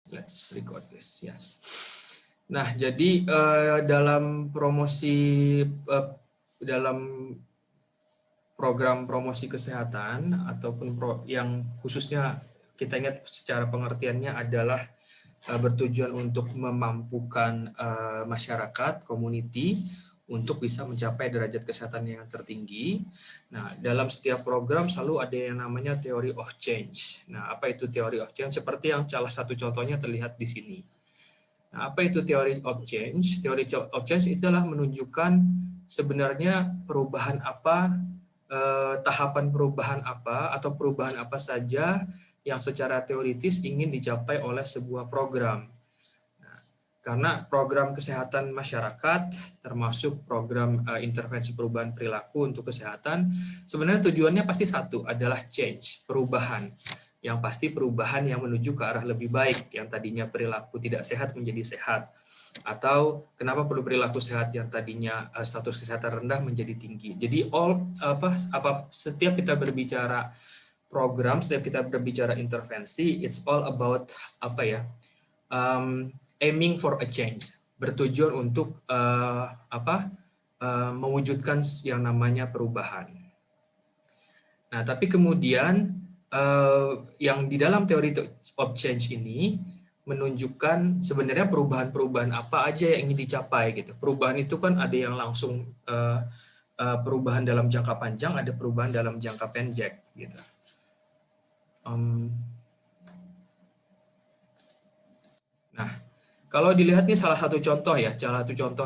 Let's record this. Yes. Nah, jadi dalam dalam program promosi kesehatan ataupun yang khususnya kita ingat secara pengertiannya adalah bertujuan untuk memampukan masyarakat, community untuk bisa mencapai derajat kesehatan yang tertinggi. Nah, dalam setiap program selalu ada yang namanya theory of change. Nah, apa itu theory of change? Seperti yang salah satu contohnya terlihat di sini. Nah, apa itu theory of change? Theory of change itulah menunjukkan sebenarnya perubahan apa, tahapan perubahan apa, atau perubahan apa saja yang secara teoritis ingin dicapai oleh sebuah program. Karena program kesehatan masyarakat, termasuk program intervensi perubahan perilaku untuk kesehatan, sebenarnya tujuannya pasti satu, adalah change, perubahan. Yang pasti perubahan yang menuju ke arah lebih baik, yang tadinya perilaku tidak sehat menjadi sehat. Atau kenapa perlu perilaku sehat yang tadinya status kesehatan rendah menjadi tinggi. Jadi setiap kita berbicara program, setiap kita berbicara intervensi, it's all about aiming for a change, bertujuan untuk mewujudkan yang namanya perubahan. Nah, tapi kemudian yang di dalam teori of change ini menunjukkan sebenarnya perubahan-perubahan apa aja yang ingin dicapai gitu. Perubahan itu kan ada yang langsung perubahan dalam jangka panjang, ada perubahan dalam jangka pendek gitu. Nah, kalau dilihat nih salah satu contoh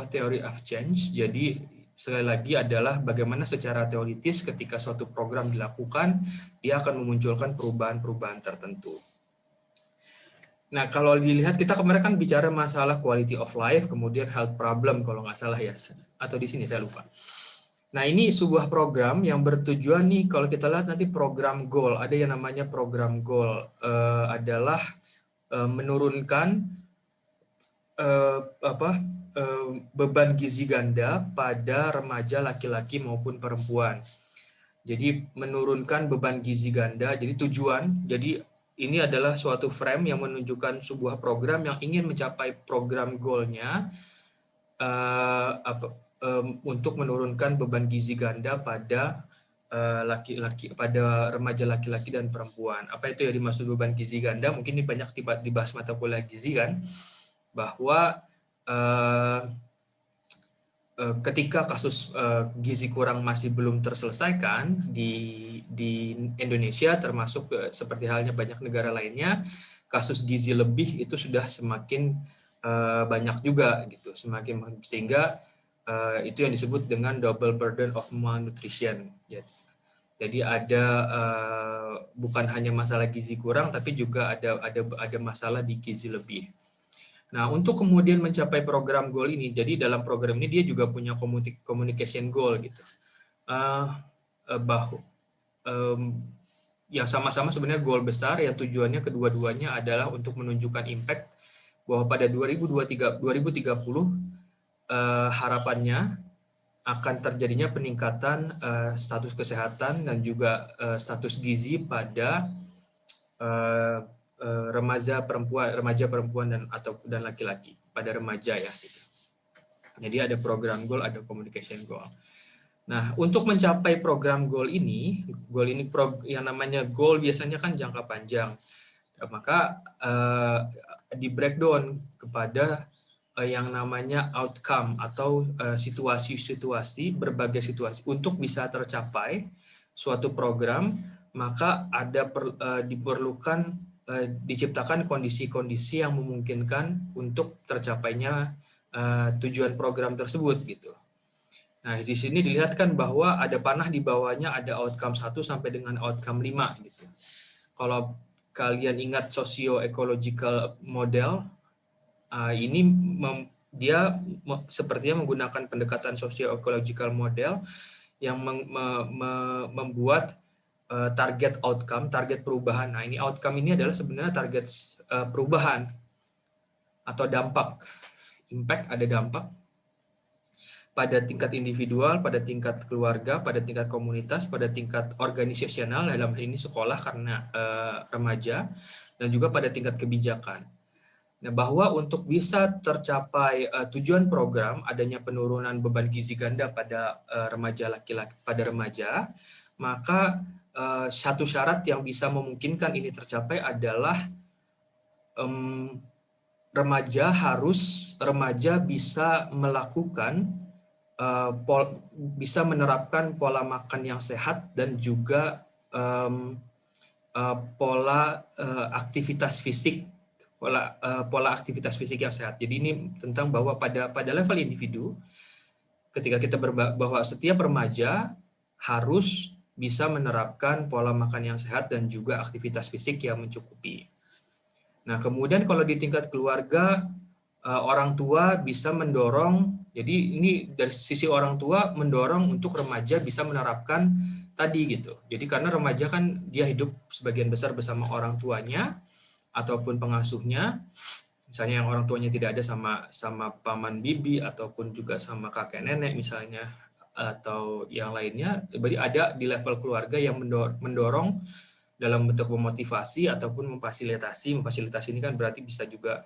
theory of change. Jadi sekali lagi adalah bagaimana secara teoritis ketika suatu program dilakukan, dia akan memunculkan perubahan-perubahan tertentu. Nah, kalau dilihat kita kemarin kan bicara masalah quality of life, kemudian health problem kalau nggak salah ya, atau di sini saya lupa. Nah, ini sebuah program yang bertujuan nih, kalau kita lihat nanti program goal, ada yang namanya program goal, adalah menurunkan beban gizi ganda pada remaja laki-laki maupun perempuan. Jadi menurunkan beban gizi ganda. Jadi ini adalah suatu frame yang menunjukkan sebuah program yang ingin mencapai program goalnya untuk menurunkan beban gizi ganda pada pada remaja laki-laki dan perempuan. Apa itu yang dimaksud beban gizi ganda? Mungkin ini banyak dibahas mata kuliah gizi kan, bahwa ketika kasus gizi kurang masih belum terselesaikan di Indonesia, termasuk seperti halnya banyak negara lainnya, kasus gizi lebih itu sudah semakin banyak juga gitu, sehingga itu yang disebut dengan double burden of malnutrition. Jadi ada bukan hanya masalah gizi kurang, tapi juga ada masalah di gizi lebih. Nah, untuk kemudian mencapai program goal ini, jadi dalam program ini dia juga punya communication goal gitu. Yang sama-sama sebenarnya goal besar, yang tujuannya kedua-duanya adalah untuk menunjukkan impact bahwa pada 2030 harapannya akan terjadinya peningkatan status kesehatan dan juga status gizi pada remaja perempuan dan laki-laki, pada remaja ya gitu. Jadi ada program goal, ada communication goal. Nah, untuk mencapai program goal ini yang namanya goal biasanya kan jangka panjang. Maka di breakdown kepada yang namanya outcome atau situasi-situasi, berbagai situasi untuk bisa tercapai suatu program, maka diperlukan diciptakan kondisi-kondisi yang memungkinkan untuk tercapainya tujuan program tersebut gitu. Nah, di sini dilihatkan bahwa ada panah di bawahnya, ada outcome 1 sampai dengan outcome 5 gitu. Kalau kalian ingat socio-ecological model, ini dia sepertinya menggunakan pendekatan socio-ecological model yang membuat target outcome, target perubahan. Nah, ini outcome ini adalah sebenarnya target perubahan atau dampak. Impact, ada dampak pada tingkat individual, pada tingkat keluarga, pada tingkat komunitas, pada tingkat organisasional, dalam hal ini sekolah karena remaja, dan juga pada tingkat kebijakan. Nah, bahwa untuk bisa tercapai tujuan program adanya penurunan beban gizi ganda pada remaja laki-laki pada remaja, maka satu syarat yang bisa memungkinkan ini tercapai adalah remaja bisa melakukan bisa menerapkan pola makan yang sehat dan juga pola aktivitas fisik pola aktivitas fisik yang sehat. Jadi ini tentang bahwa pada level individu, ketika kita bahwa setiap remaja harus bisa menerapkan pola makan yang sehat dan juga aktivitas fisik yang mencukupi. Nah, kemudian kalau di tingkat keluarga, orang tua bisa mendorong, jadi ini dari sisi orang tua mendorong untuk remaja bisa menerapkan tadi gitu. Jadi karena remaja kan dia hidup sebagian besar bersama orang tuanya, ataupun pengasuhnya, misalnya yang orang tuanya tidak ada sama paman bibi ataupun juga sama kakek nenek misalnya atau yang lainnya, berarti ada di level keluarga yang mendorong dalam bentuk memotivasi ataupun memfasilitasi ini kan berarti bisa juga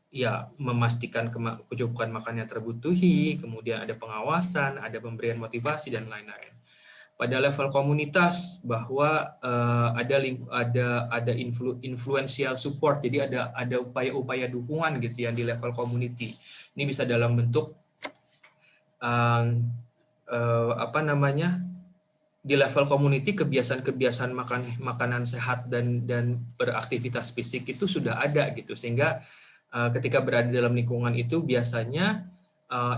ya memastikan kecukupan makan yang terbutuhi, kemudian ada pengawasan, ada pemberian motivasi dan lain-lain. Pada level komunitas bahwa ada influential support, jadi ada upaya-upaya dukungan gitu ya di level community. Ini bisa dalam bentuk di level community kebiasaan makanan sehat dan beraktivitas fisik itu sudah ada gitu, sehingga ketika berada dalam lingkungan itu biasanya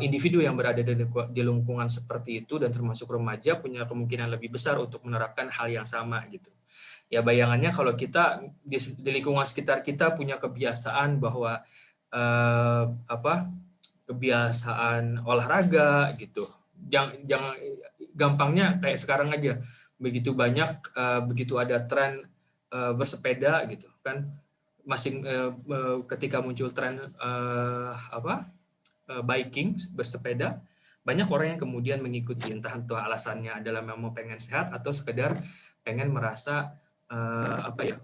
individu yang berada di lingkungan seperti itu dan termasuk remaja punya kemungkinan lebih besar untuk menerapkan hal yang sama gitu. Ya bayangannya kalau kita di lingkungan sekitar kita punya kebiasaan bahwa kebiasaan olahraga gitu. Jangan gampangnya kayak sekarang aja, begitu ada tren bersepeda gitu kan, ketika muncul tren biking, bersepeda, banyak orang yang kemudian mengikuti, entah alasannya adalah memang pengen sehat atau sekedar pengen merasa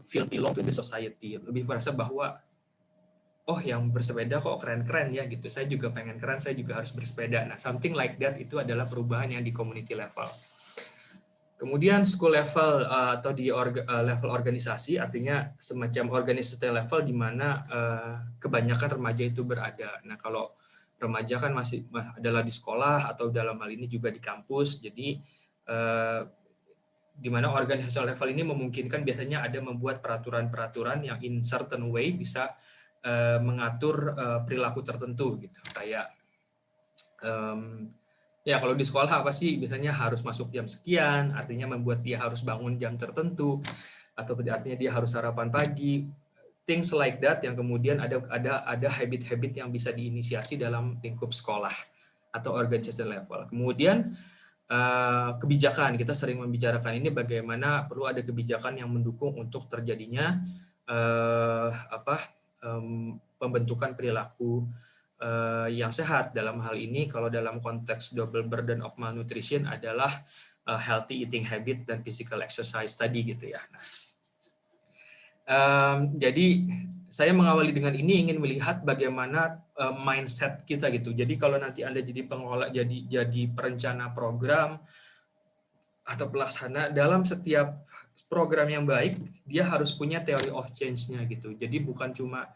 feel belong to the society, lebih merasa bahwa oh yang bersepeda kok keren-keren ya gitu, saya juga pengen keren, saya juga harus bersepeda. Nah, something like that itu adalah perubahan yang di community level. Kemudian school level atau di level organisasi, artinya semacam organisasi level di mana kebanyakan remaja itu berada. Nah, kalau remaja kan masih adalah di sekolah atau dalam hal ini juga di kampus, jadi di mana organisasi level ini memungkinkan biasanya ada membuat peraturan-peraturan yang in certain way bisa mengatur perilaku tertentu gitu, kayak ya kalau di sekolah apa sih biasanya harus masuk jam sekian, artinya membuat dia harus bangun jam tertentu, atau artinya dia harus sarapan pagi, things like that, yang kemudian ada habit-habit yang bisa diinisiasi dalam lingkup sekolah atau organisasi level. Kemudian kebijakan, kita sering membicarakan ini bagaimana perlu ada kebijakan yang mendukung untuk terjadinya pembentukan perilaku yang sehat. Dalam hal ini kalau dalam konteks double burden of malnutrition adalah healthy eating habit dan physical exercise tadi gitu ya. Nah, jadi saya mengawali dengan ini ingin melihat bagaimana mindset kita gitu. Jadi kalau nanti Anda jadi pengelola, jadi perencana program atau pelaksana, dalam setiap program yang baik dia harus punya theory of change-nya gitu. Jadi bukan cuma,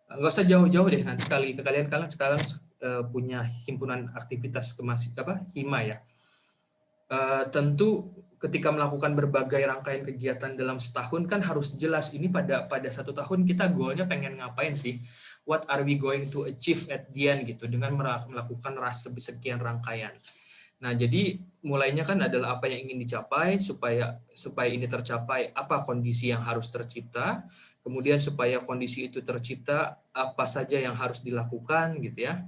nggak usah jauh-jauh deh, nanti kalian sekarang punya himpunan aktivitas HIMA ya. Tentu ketika melakukan berbagai rangkaian kegiatan dalam setahun kan harus jelas ini pada 1 tahun kita goalnya pengen ngapain sih, what are we going to achieve at the end gitu, dengan melakukan sekian rangkaian. Nah, jadi mulainya kan adalah apa yang ingin dicapai, supaya ini tercapai apa kondisi yang harus tercipta, kemudian supaya kondisi itu tercipta apa saja yang harus dilakukan gitu ya.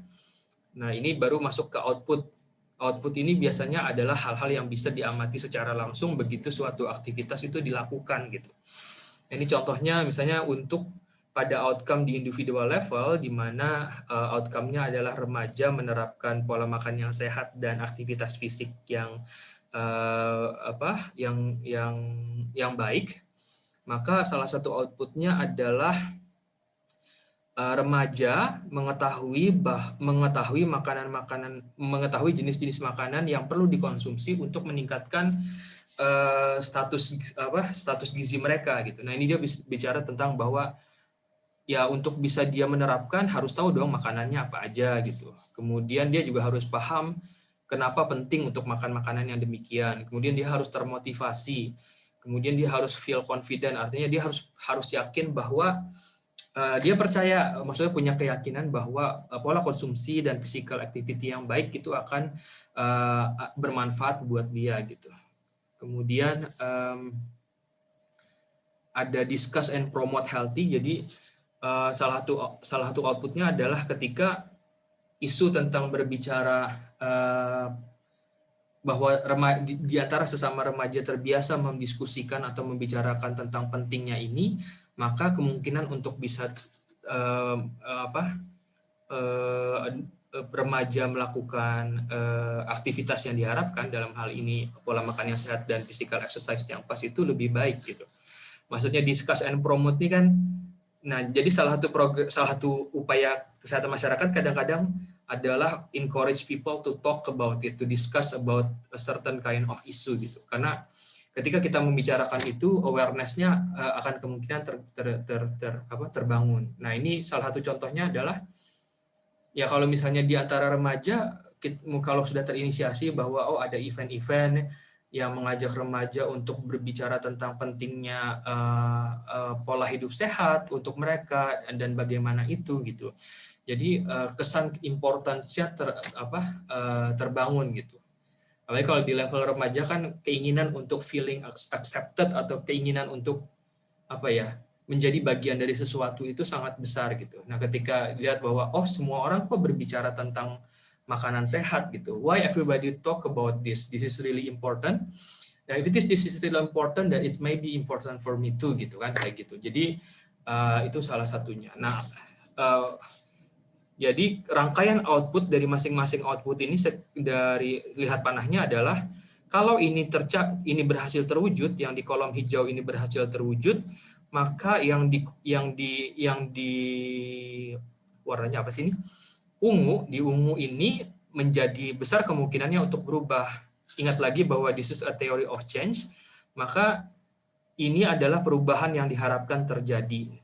Nah, ini baru masuk ke output. Output ini biasanya adalah hal-hal yang bisa diamati secara langsung begitu suatu aktivitas itu dilakukan gitu. Ini contohnya misalnya untuk pada outcome di individual level, di mana outcome-nya adalah remaja menerapkan pola makan yang sehat dan aktivitas fisik yang baik, maka salah satu output-nya adalah remaja mengetahui jenis-jenis makanan yang perlu dikonsumsi untuk meningkatkan status gizi mereka gitu. Nah, ini dia bicara tentang bahwa ya untuk bisa dia menerapkan harus tahu dong makanannya apa aja gitu. Kemudian dia juga harus paham kenapa penting untuk makan makanan yang demikian. Kemudian dia harus termotivasi. Kemudian dia harus feel confident, artinya dia harus yakin bahwa dia percaya, maksudnya punya keyakinan bahwa pola konsumsi dan physical activity yang baik itu akan bermanfaat buat dia gitu. Kemudian ada discuss and promote healthy. Jadi salah satu outputnya adalah ketika isu tentang berbicara bahwa di antara sesama remaja terbiasa mendiskusikan atau membicarakan tentang pentingnya ini, maka kemungkinan untuk bisa remaja melakukan aktivitas yang diharapkan, dalam hal ini pola makan yang sehat dan physical exercise yang pas, itu lebih baik gitu. Maksudnya discuss and promote ini kan, nah jadi salah satu upaya kesehatan masyarakat kadang-kadang adalah encourage people to talk about it, to discuss about a certain kind of issue gitu. Karena ketika kita membicarakan itu, awareness-nya akan kemungkinan terbangun. Nah, ini salah satu contohnya adalah ya kalau misalnya di antara remaja, kalau sudah terinisiasi bahwa ada event-event yang mengajak remaja untuk berbicara tentang pentingnya pola hidup sehat untuk mereka dan bagaimana itu gitu. Jadi kesan importance-nya terbangun gitu. Apalagi kalau di level remaja kan keinginan untuk feeling accepted atau keinginan untuk menjadi bagian dari sesuatu itu sangat besar gitu. Nah, ketika lihat bahwa semua orang kok berbicara tentang makanan sehat gitu. Why everybody talk about this? This is really important. Nah, if this is really important, then it may be important for me too gitu kan, kayak gitu. Jadi itu salah satunya. Nah, jadi rangkaian output dari masing-masing output ini dari lihat panahnya adalah kalau ini berhasil terwujud, yang di kolom hijau ini berhasil terwujud, maka yang di warnanya apa sih ini? Di ungu ini menjadi besar kemungkinannya untuk berubah. Ingat lagi bahwa this is a theory of change, maka ini adalah perubahan yang diharapkan terjadi.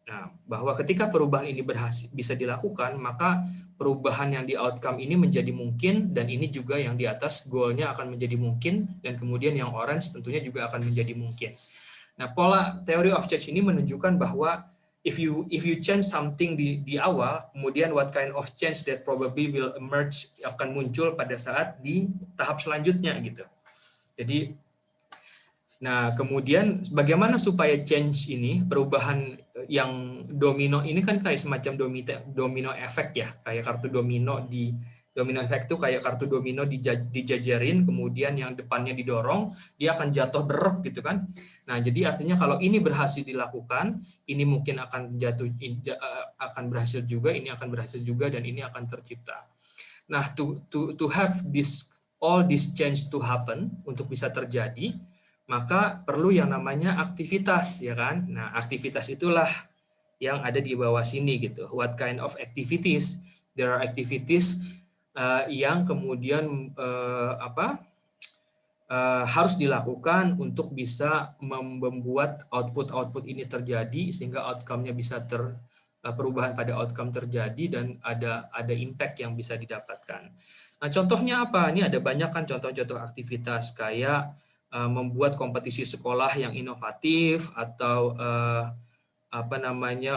Nah, bahwa ketika perubahan ini bisa dilakukan, maka perubahan yang di outcome ini menjadi mungkin, dan ini juga yang di atas goalnya akan menjadi mungkin, dan kemudian yang orange tentunya juga akan menjadi mungkin. Nah, pola theory of change ini menunjukkan bahwa if you change something di awal, kemudian what kind of change that probably will emerge akan muncul pada saat di tahap selanjutnya gitu. Jadi, nah kemudian bagaimana supaya change ini, perubahan yang domino ini kan kayak semacam domino efek ya, kayak kartu domino efek itu kayak kartu domino dijajarin, kemudian yang depannya didorong, dia akan jatuh berok gitu kan. Nah, jadi artinya kalau ini berhasil dilakukan, ini mungkin akan akan berhasil juga, ini akan berhasil juga, dan ini akan tercipta. Nah, to have all this change to happen, untuk bisa terjadi, maka perlu yang namanya aktivitas, ya kan? Nah, aktivitas itulah yang ada di bawah sini gitu. What kind of activities? There are activities yang kemudian harus dilakukan untuk bisa membuat output ini terjadi, sehingga outcome-nya bisa perubahan pada outcome terjadi, dan ada impact yang bisa didapatkan. Nah, contohnya apa? Ini ada banyak kan contoh-contoh aktivitas kayak membuat kompetisi sekolah yang inovatif, atau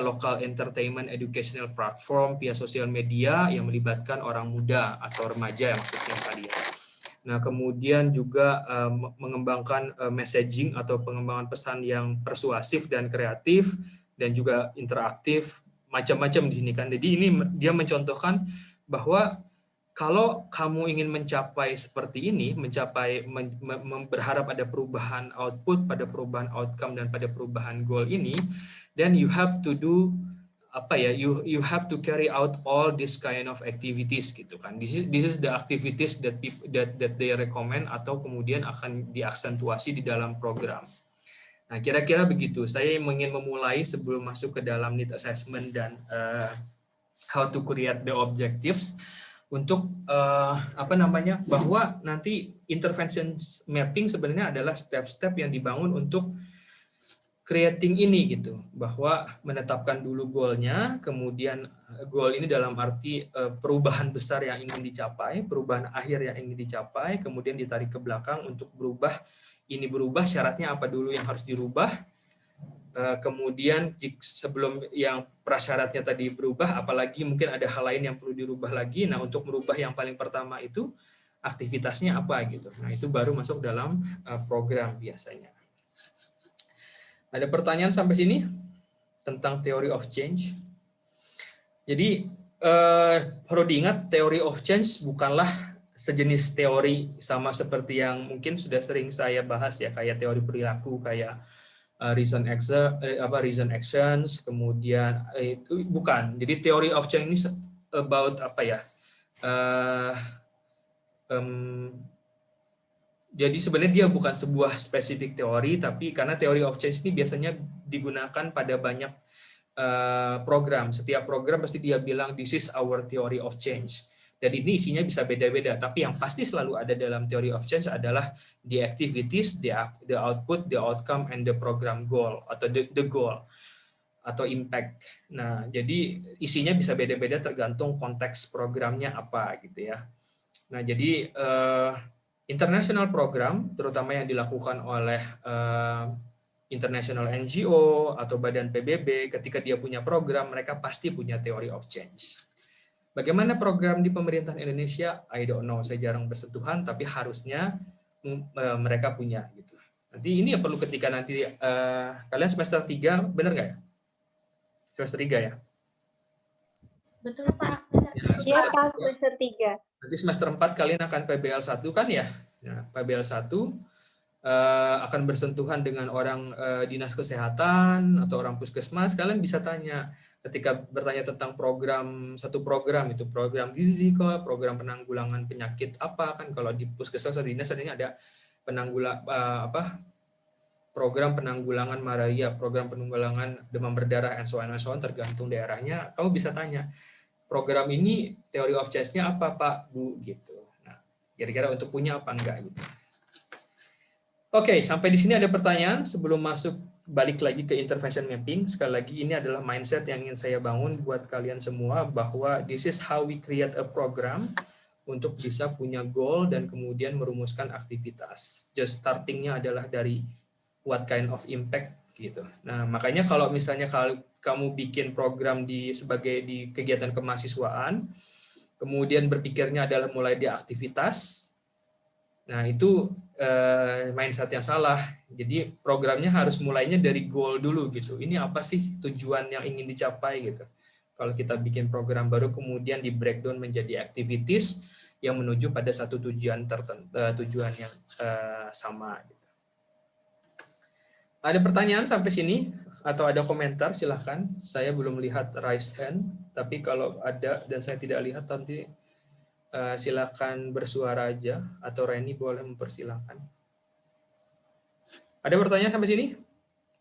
local entertainment educational platform via sosial media yang melibatkan orang muda atau remaja maksudnya tadi ya. Nah, kemudian juga mengembangkan messaging atau pengembangan pesan yang persuasif dan kreatif, dan juga interaktif, macam-macam di sini kan. Jadi ini dia mencontohkan bahwa kalau kamu ingin mencapai seperti ini, berharap ada perubahan output, pada perubahan outcome, dan pada perubahan goal ini, then you have to do you have to carry out all this kind of activities gitu kan. This is the activities that they recommend atau kemudian akan diaksentuasi di dalam program. Nah, kira-kira begitu. Saya ingin memulai sebelum masuk ke dalam need assessment dan how to create the objectives untuk bahwa nanti intervention mapping sebenarnya adalah step-step yang dibangun untuk creating ini gitu, bahwa menetapkan dulu goalnya, kemudian goal ini dalam arti perubahan besar yang ingin dicapai, perubahan akhir yang ingin dicapai, kemudian ditarik ke belakang untuk berubah, ini berubah, syaratnya apa dulu yang harus dirubah, kemudian sebelum yang prasyaratnya tadi berubah, apalagi mungkin ada hal lain yang perlu dirubah lagi. Nah, untuk merubah yang paling pertama itu aktivitasnya apa gitu. Nah, itu baru masuk dalam program biasanya. Ada pertanyaan sampai sini tentang theory of change? Jadi perlu diingat, theory of change bukanlah sejenis teori sama seperti yang mungkin sudah sering saya bahas ya, kayak teori perilaku, kayak reason actions, kemudian itu bukan. Jadi theory of change ini about apa ya? Jadi sebenarnya dia bukan sebuah spesifik teori, tapi karena theory of change ini biasanya digunakan pada banyak program. Setiap program pasti dia bilang this is our theory of change. Dan ini isinya bisa beda-beda, tapi yang pasti selalu ada dalam theory of change adalah the activities, the output, the outcome, and the program goal atau the goal atau impact. Nah, jadi isinya bisa beda-beda tergantung konteks programnya apa gitu ya. Nah, jadi international program, terutama yang dilakukan oleh international NGO atau badan PBB, ketika dia punya program, mereka pasti punya theory of change. Bagaimana program di pemerintahan Indonesia? I don't know, saya jarang bersentuhan, tapi harusnya mereka punya. Gitu. Nanti ini yang perlu ketika nanti kalian semester 3, benar nggak ya? Semester 3 ya? Betul Pak. Iya Pak, semester 3. Nanti semester 4 kalian akan PBL 1 kan ya? Nah, PBL 1 akan bersentuhan dengan orang dinas kesehatan atau orang puskesmas. Kalian bisa tanya ketika bertanya tentang satu program itu program gizi kok, program penanggulangan penyakit apa kan, kalau di puskesmas atau dinas adanya ada program penanggulangan malaria, program penanggulangan demam berdarah, and so on, tergantung daerahnya. Kamu bisa tanya, program ini theory of change-nya apa Pak, Bu, gitu. Nah, kira-kira untuk punya apa enggak gitu. Oke, sampai di sini ada pertanyaan sebelum masuk balik lagi ke intervention mapping. Sekali lagi ini adalah mindset yang ingin saya bangun buat kalian semua bahwa this is how we create a program untuk bisa punya goal dan kemudian merumuskan aktivitas. Just starting-nya adalah dari what kind of impact gitu. Nah, makanya kalau misalnya kamu bikin program di kegiatan kemahasiswaan, kemudian berpikirnya adalah mulai di aktivitas, nah itu mindset yang salah. Jadi programnya harus mulainya dari goal dulu gitu. Ini apa sih tujuan yang ingin dicapai gitu. Kalau kita bikin program baru kemudian di breakdown menjadi activities yang menuju pada satu tujuan yang sama. Gitu. Ada pertanyaan sampai sini atau ada komentar silahkan. Saya belum lihat raise hand, tapi kalau ada dan saya tidak lihat nanti silakan bersuara aja atau Reni boleh mempersilahkan. Ada pertanyaan sampai sini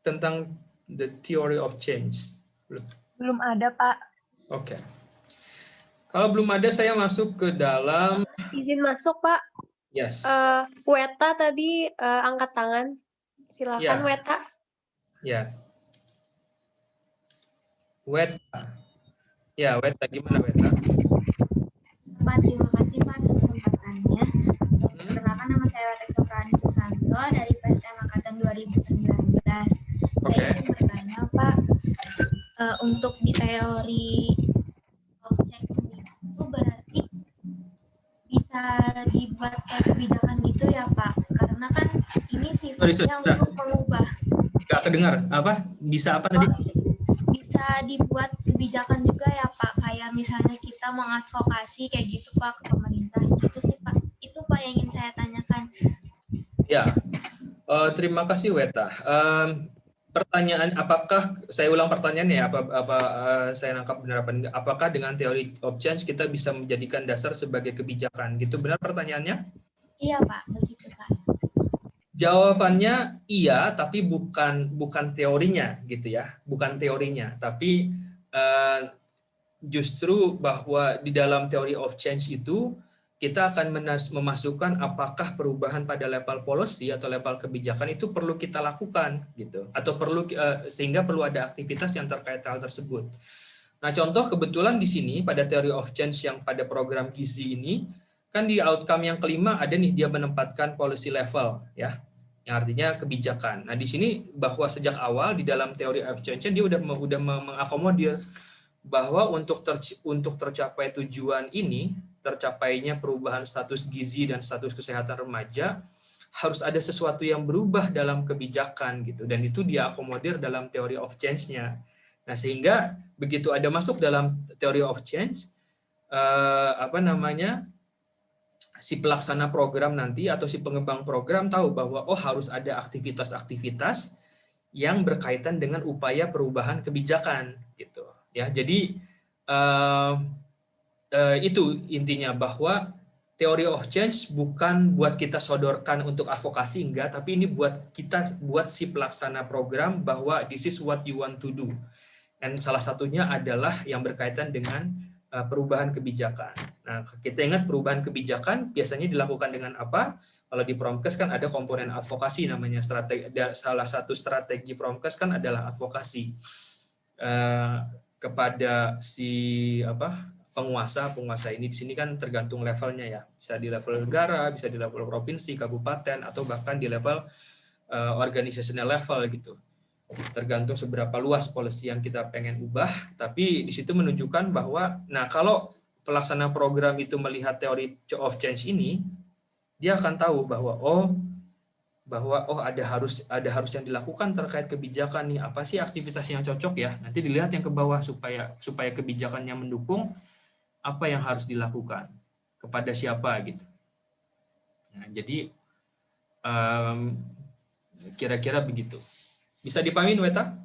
tentang the theory of change? Belum ada Pak. Oke. Kalau belum ada saya masuk ke dalam. Izin masuk Pak. Yes. Weta tadi angkat tangan. Silakan ya. Weta. Ya. Weta. Ya, Weta gimana Weta? Pak, terima kasih Pak atas kesempatannya. Perkenalkan nama saya Weta Soprani Susanto dari PSM Angkatan 2019. Saya ingin bertanya Pak, untuk di teori of change sendiri itu berarti bisa dibuat kayak kebijakan gitu ya Pak? Karena kan ini sifatnya untuk mengubah. Nggak kedengar apa? Bisa apa tadi? Bisa dibuat kebijakan juga ya Pak, kayak misalnya kita mengadvokasi kayak gitu Pak ke pemerintah, gitu sih Pak. Itu Pak yang ingin saya tanyakan. Ya, terima kasih Weta. Pertanyaan, apakah saya ulang pertanyaannya ya? Saya nangkap benar apa enggak? Apakah dengan teori of change kita bisa menjadikan dasar sebagai kebijakan? Gitu benar pertanyaannya? Iya Pak, begitu Pak. Jawabannya iya, tapi bukan teorinya gitu ya, bukan teorinya, tapi justru bahwa di dalam theory of change itu kita akan memasukkan apakah perubahan pada level policy atau level kebijakan itu perlu kita lakukan gitu, atau sehingga perlu ada aktivitas yang terkait hal tersebut. Nah, contoh kebetulan di sini pada theory of change yang pada program Gizi ini kan di outcome yang kelima ada nih dia menempatkan policy level ya, yang artinya kebijakan. Nah, di sini bahwa sejak awal di dalam teori of change dia udah mengakomodir bahwa untuk tercapai tujuan ini, tercapainya perubahan status gizi dan status kesehatan remaja, harus ada sesuatu yang berubah dalam kebijakan gitu, dan itu dia akomodir dalam teori of change-nya. Nah, sehingga begitu ada masuk dalam teori of change, si pelaksana program nanti atau si pengembang program tahu bahwa harus ada aktivitas-aktivitas yang berkaitan dengan upaya perubahan kebijakan gitu ya. Jadi itu intinya, bahwa theory of change bukan buat kita sodorkan untuk advokasi, enggak, tapi ini buat si pelaksana program bahwa this is what you want to do. Dan salah satunya adalah yang berkaitan dengan perubahan kebijakan. Nah, kita ingat perubahan kebijakan biasanya dilakukan dengan apa? Kalau di Promkes kan ada komponen advokasi namanya. Salah satu strategi Promkes kan adalah advokasi kepada si penguasa ini. Di sini kan tergantung levelnya ya. Bisa di level negara, bisa di level provinsi, kabupaten, atau bahkan di level organizational level gitu. Tergantung seberapa luas policy yang kita pengen ubah, tapi di situ menunjukkan bahwa, nah, kalau pelaksana program itu melihat teori of change ini, dia akan tahu bahwa ada harus yang dilakukan terkait kebijakan nih, apa sih aktivitas yang cocok ya, nanti dilihat yang ke bawah supaya kebijakannya mendukung apa yang harus dilakukan kepada siapa gitu. Nah, jadi kira-kira begitu. Bisa dipahami, Weta?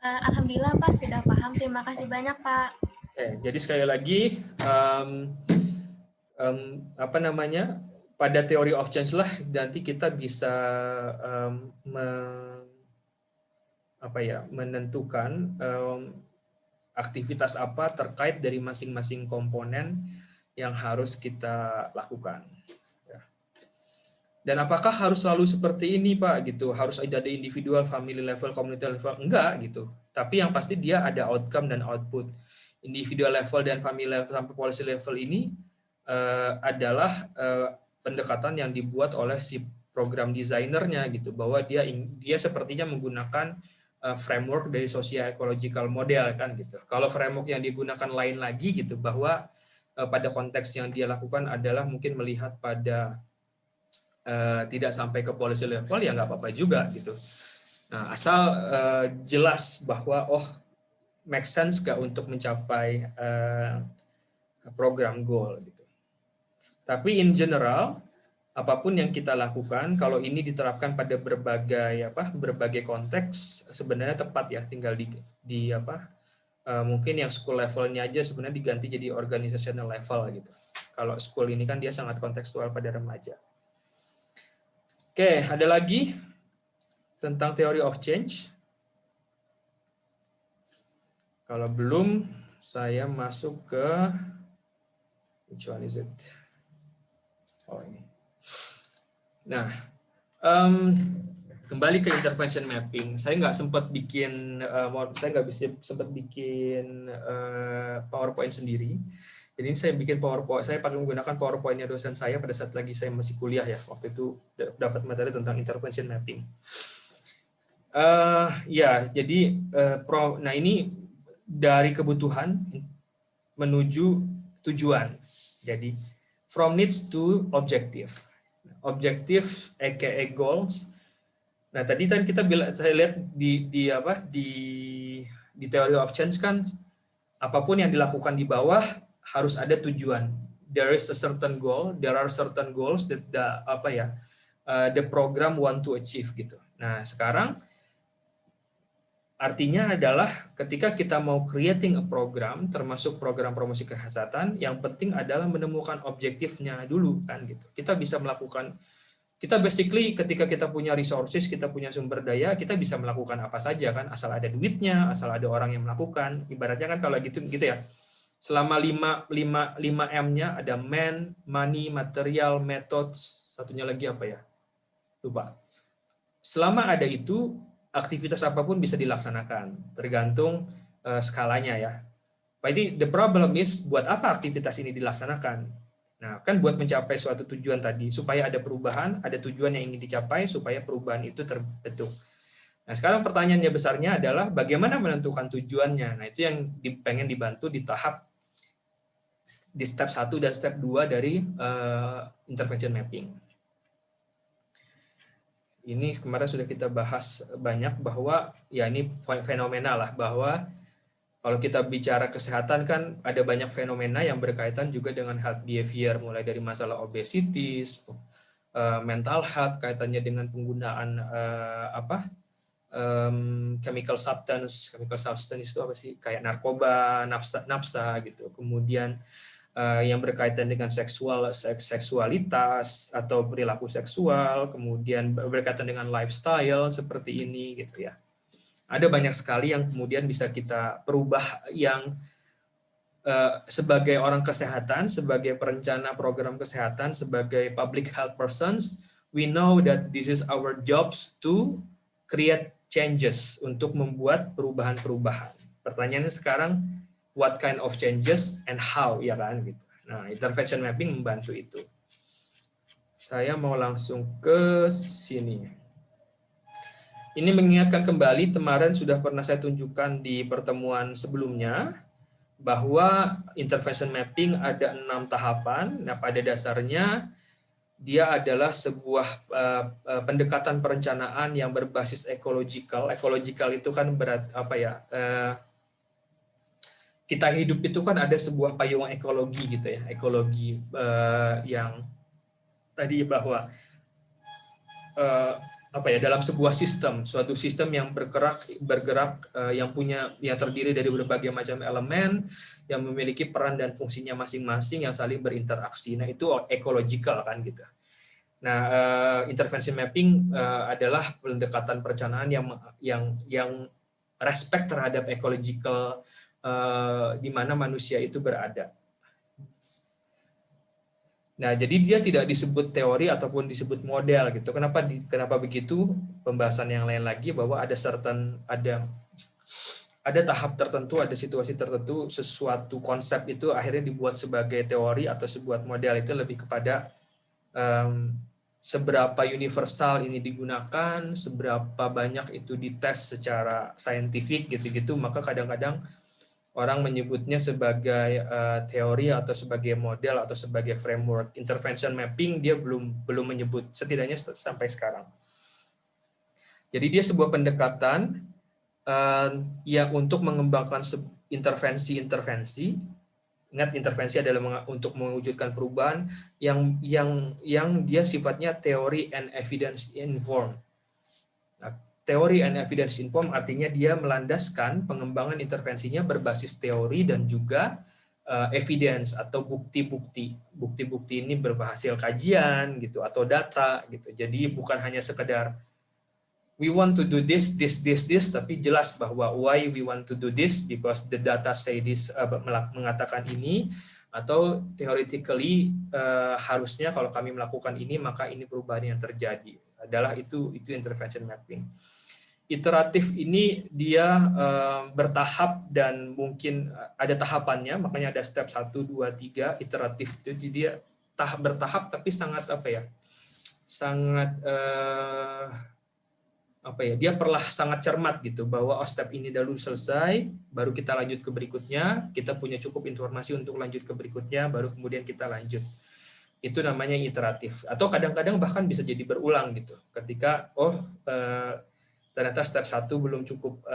Alhamdulillah Pak, sudah paham. Terima kasih banyak Pak. Jadi sekali lagi, pada teori of change lah nanti kita bisa menentukan aktivitas apa terkait dari masing-masing komponen yang harus kita lakukan. Dan apakah harus selalu seperti ini, Pak? Gitu. Harus ada individual, family level, community level? Enggak, gitu. Tapi yang pasti dia ada outcome dan output. Individual level dan family level sampai policy level ini adalah pendekatan yang dibuat oleh si program desainernya, gitu. Bahwa dia sepertinya menggunakan framework dari socio-ecological model, kan, gitu. Kalau framework yang digunakan lain lagi, gitu, bahwa pada konteks yang dia lakukan adalah mungkin melihat pada tidak sampai ke policy level, ya nggak apa-apa juga gitu. Nah, asal jelas bahwa make sense nggak untuk mencapai program goal gitu. Tapi in general, apapun yang kita lakukan, kalau ini diterapkan pada berbagai konteks, sebenarnya tepat ya, tinggal mungkin yang school levelnya aja sebenarnya diganti jadi organizational level gitu. Kalau school ini kan dia sangat kontekstual pada remaja. Oke, ada lagi tentang theory of change? Kalau belum, saya masuk ke which one is it? Ini. Nah, kembali ke intervention mapping. Saya nggak sempat bikin PowerPoint sendiri. Jadi saya bikin PowerPoint, saya pakai menggunakan PowerPoint-nya dosen saya pada saat lagi saya masih kuliah ya. Waktu itu dapat materi tentang intervention mapping. Nah ini dari kebutuhan menuju tujuan. Jadi from needs to objective. Objective aka goals. Nah tadi kan saya lihat di theory of change kan, apapun yang dilakukan di bawah harus ada tujuan. There is a certain goal, there are certain goals that the program want to achieve gitu. Nah, sekarang artinya adalah ketika kita mau creating a program, termasuk program promosi kesehatan, yang penting adalah menemukan objektifnya dulu kan gitu. Kita bisa melakukan kita basically ketika kita punya resources, kita punya sumber daya, kita bisa melakukan apa saja kan, asal ada duitnya, asal ada orang yang melakukan. Ibaratnya kan kalau gitu ya. Selama 5M-nya ada man, money, material, methods, satunya lagi apa ya? Lupa. Selama ada itu, aktivitas apapun bisa dilaksanakan, tergantung skalanya ya. Jadi the problem is, buat apa aktivitas ini dilaksanakan? Nah, kan buat mencapai suatu tujuan tadi, supaya ada perubahan, ada tujuan yang ingin dicapai, supaya perubahan itu terbentuk. Nah, sekarang pertanyaannya besarnya adalah bagaimana menentukan tujuannya. Nah, itu yang pengen dibantu di step 1 dan step 2 dari intervention mapping. Ini kemarin sudah kita bahas banyak bahwa, ya ini fenomena lah, bahwa kalau kita bicara kesehatan kan ada banyak fenomena yang berkaitan juga dengan health behavior, mulai dari masalah obesity, mental health, kaitannya dengan penggunaan chemical substance itu apa sih? Kayak narkoba, nafsa gitu. Kemudian yang berkaitan dengan seksualitas atau perilaku seksual, kemudian berkaitan dengan lifestyle seperti ini gitu ya. Ada banyak sekali yang kemudian bisa kita perubah yang sebagai orang kesehatan, sebagai perencana program kesehatan, sebagai public health persons, we know that this is our jobs to create changes, untuk membuat perubahan-perubahan. Pertanyaannya sekarang, what kind of changes and how, ya kan gitu. Nah, intervention mapping membantu itu. Saya mau langsung ke sini. Ini mengingatkan kembali, kemarin sudah pernah saya tunjukkan di pertemuan sebelumnya, bahwa intervention mapping ada 6 tahapan. Nah, pada dasarnya dia adalah sebuah pendekatan perencanaan yang berbasis ekological. Ekological itu kan kita hidup itu kan ada sebuah payung ekologi gitu ya, ekologi yang tadi bahwa dalam sebuah sistem, suatu sistem yang bergerak yang terdiri dari berbagai macam elemen yang memiliki peran dan fungsinya masing-masing yang saling berinteraksi. Nah, itu ecological kan gitu. Nah, intervention mapping adalah pendekatan perencanaan yang respect terhadap ecological di mana manusia itu berada. Nah, jadi dia tidak disebut teori ataupun disebut model gitu. Kenapa begitu? Pembahasan yang lain lagi bahwa ada tahap tertentu, ada situasi tertentu, sesuatu konsep itu akhirnya dibuat sebagai teori atau sebuah model. Itu lebih kepada seberapa universal ini digunakan, seberapa banyak itu dites secara saintifik gitu-gitu. Maka kadang-kadang orang menyebutnya sebagai teori atau sebagai model atau sebagai framework. Intervention mapping dia belum menyebut, setidaknya sampai sekarang. Jadi dia sebuah pendekatan yang untuk mengembangkan intervensi. Ingat, intervensi adalah untuk mewujudkan perubahan yang dia sifatnya teori and evidence informed. Nah, teori and evidence informed artinya dia melandaskan pengembangan intervensinya berbasis teori dan juga evidence atau bukti-bukti. Bukti-bukti ini berhasil kajian gitu atau data gitu. Jadi bukan hanya sekedar we want to do this, tapi jelas bahwa why we want to do this, because the data say this, mengatakan ini, atau theoretically harusnya kalau kami melakukan ini maka ini perubahan yang terjadi. Adalah itu intervention mapping. Iteratif ini dia bertahap dan mungkin ada tahapannya, makanya ada step 1, 2, 3. Iteratif itu dia bertahap tapi sangat dia sangat cermat gitu, bahwa step ini dulu selesai, baru kita lanjut ke berikutnya, kita punya cukup informasi untuk lanjut ke berikutnya, baru kemudian kita lanjut. Itu namanya iteratif. Atau kadang-kadang bahkan bisa jadi berulang gitu. Ketika ternyata step 1 belum cukup,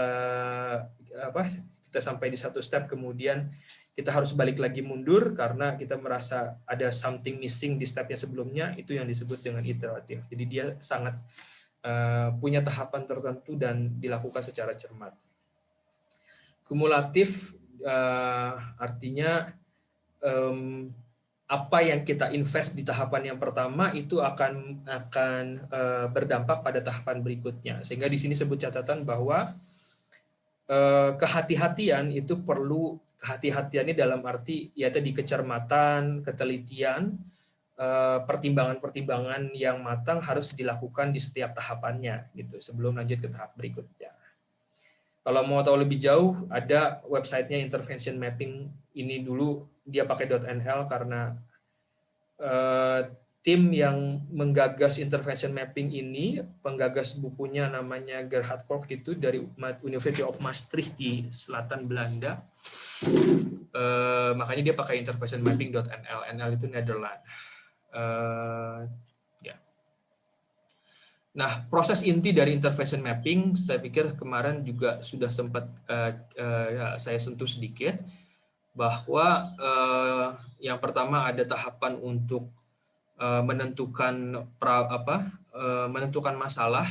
kita sampai di satu step, kemudian kita harus balik lagi mundur karena kita merasa ada something missing di stepnya sebelumnya, itu yang disebut dengan iteratif. Jadi dia sangat punya tahapan tertentu dan dilakukan secara cermat. Kumulatif artinya apa yang kita invest di tahapan yang pertama itu akan berdampak pada tahapan berikutnya. Sehingga di sini sebut catatan bahwa kehati-hatian itu perlu, kehati-hatiannya dalam arti yaitu di kecermatan, ketelitian, pertimbangan-pertimbangan yang matang harus dilakukan di setiap tahapannya gitu sebelum lanjut ke tahap berikutnya. Kalau mau tahu lebih jauh, ada websitenya Intervention Mapping. Ini dulu dia pakai .nl karena tim yang menggagas Intervention Mapping ini, penggagas bukunya namanya Gerhard Kork itu dari University of Maastricht di selatan Belanda. Makanya dia pakai Intervention Mapping.nl. NL itu Netherlands. Ya. Nah, proses inti dari intervention mapping, saya pikir kemarin juga sudah sempat saya sentuh sedikit, bahwa yang pertama ada tahapan untuk menentukan masalah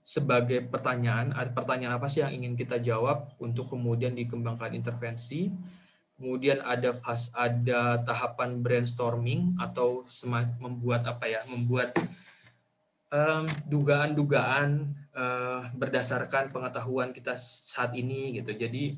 sebagai pertanyaan. Ada pertanyaan apa sih yang ingin kita jawab untuk kemudian dikembangkan intervensi. Kemudian ada tahapan brainstorming atau membuat dugaan-dugaan berdasarkan pengetahuan kita saat ini gitu. Jadi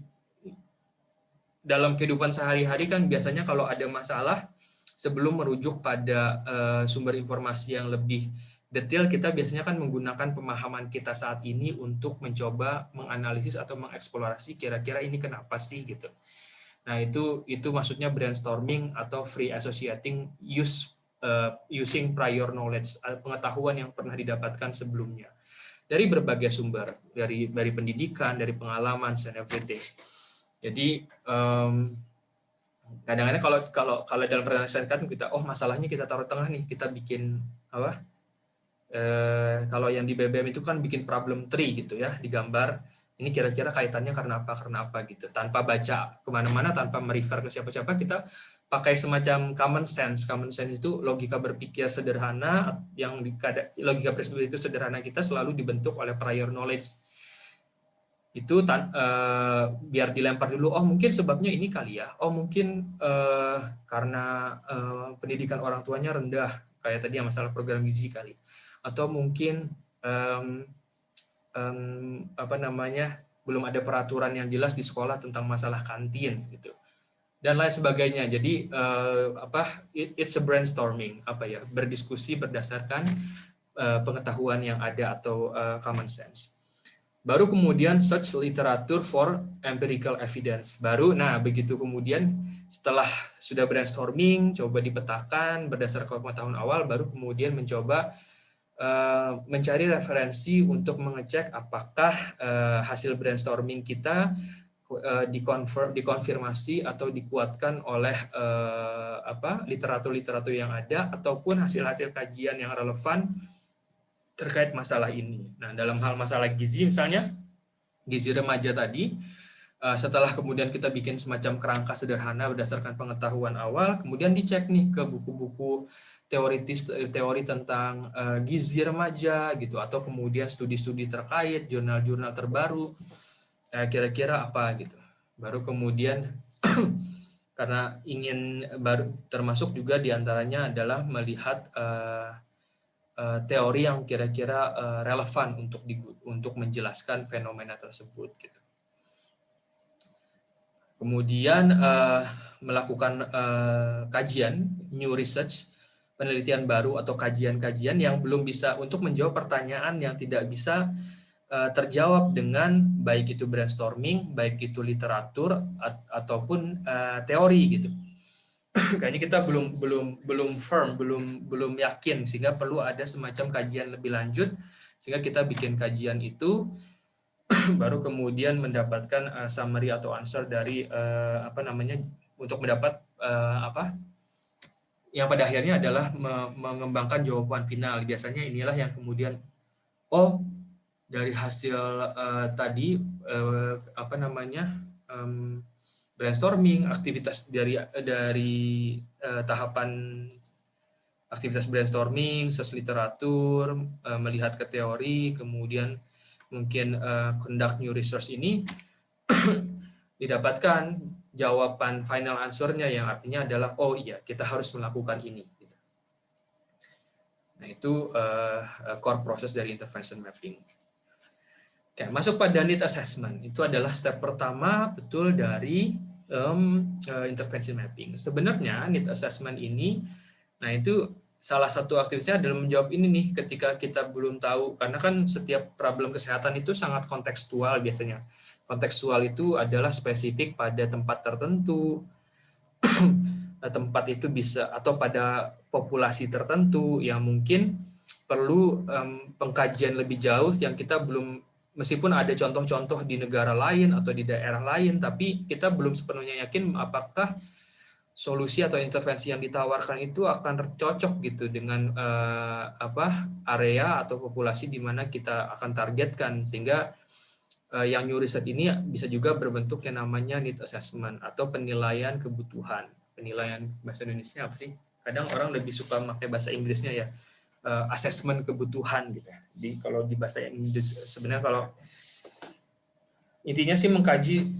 dalam kehidupan sehari-hari kan biasanya kalau ada masalah sebelum merujuk pada sumber informasi yang lebih detail, kita biasanya kan menggunakan pemahaman kita saat ini untuk mencoba menganalisis atau mengeksplorasi kira-kira ini kenapa sih gitu. Nah, itu maksudnya brainstorming atau free associating using prior knowledge, pengetahuan yang pernah didapatkan sebelumnya dari berbagai sumber, dari pendidikan, dari pengalaman, and everything. Jadi kadang-kadang kalau dalam pertanyaan kan kita masalahnya kita taruh tengah nih, kita bikin apa? Kalau yang di BBM itu kan bikin problem tree gitu ya, digambar. Ini kira-kira kaitannya karena apa gitu. Tanpa baca kemana-mana, tanpa merefer ke siapa-siapa, kita pakai semacam common sense. Common sense itu logika berpikir sederhana, yang logika berpikir itu sederhana kita selalu dibentuk oleh prior knowledge. Itu biar dilempar dulu, mungkin sebabnya ini kali ya, mungkin karena pendidikan orang tuanya rendah, kayak tadi yang masalah program gizi kali, atau mungkin belum ada peraturan yang jelas di sekolah tentang masalah kantin gitu dan lain sebagainya. Jadi it's a brainstorming, berdiskusi berdasarkan pengetahuan yang ada atau common sense. Baru kemudian search literature for empirical evidence. Begitu kemudian setelah sudah brainstorming, coba dipetakan berdasarkan pengetahuan awal, baru kemudian mencoba mencari referensi untuk mengecek apakah hasil brainstorming kita dikonfirmasi atau dikuatkan oleh literatur-literatur yang ada ataupun hasil-hasil kajian yang relevan terkait masalah ini. Nah, dalam hal masalah gizi misalnya, gizi remaja tadi, setelah kemudian kita bikin semacam kerangka sederhana berdasarkan pengetahuan awal, kemudian dicek nih ke buku-buku teori tentang gizi remaja gitu, atau kemudian studi-studi terkait, jurnal-jurnal terbaru, kira-kira apa gitu. Baru kemudian karena termasuk juga diantaranya adalah melihat teori yang kira-kira relevan untuk menjelaskan fenomena tersebut gitu. Kemudian melakukan kajian, new research, penelitian baru atau kajian-kajian yang belum bisa untuk menjawab pertanyaan yang tidak bisa terjawab dengan baik itu brainstorming, baik itu literatur ataupun teori gitu. Kayaknya kita belum firm, belum yakin, sehingga perlu ada semacam kajian lebih lanjut, sehingga kita bikin kajian itu baru kemudian mendapatkan summary atau answer dari untuk mendapat yang pada akhirnya adalah mengembangkan jawaban final. Biasanya inilah yang kemudian dari hasil tadi brainstorming, aktivitas dari tahapan aktivitas brainstorming, search literatur, melihat ke teori, kemudian mungkin conduct new research ini didapatkan jawaban final answer-nya yang artinya adalah oh iya kita harus melakukan ini. Nah itu core proses dari intervention mapping. Oke, masuk pada need assessment. Itu adalah step pertama betul dari intervention mapping. Sebenarnya need assessment ini, nah itu salah satu aktivitasnya adalah menjawab ini nih ketika kita belum tahu, karena kan setiap problem kesehatan itu sangat kontekstual biasanya. Kontekstual itu adalah spesifik pada tempat tertentu, tempat itu bisa atau pada populasi tertentu yang mungkin perlu pengkajian lebih jauh yang kita belum, meskipun ada contoh-contoh di negara lain atau di daerah lain, tapi kita belum sepenuhnya yakin apakah solusi atau intervensi yang ditawarkan itu akan cocok gitu dengan area atau populasi di mana kita akan targetkan, sehingga yang new research ini bisa juga berbentuk yang namanya need assessment atau penilaian kebutuhan. Penilaian bahasa Indonesia apa sih? Kadang orang lebih suka pakai bahasa Inggrisnya ya, assessment kebutuhan gitu. Jadi kalau di bahasa Inggris sebenarnya kalau intinya sih mengkaji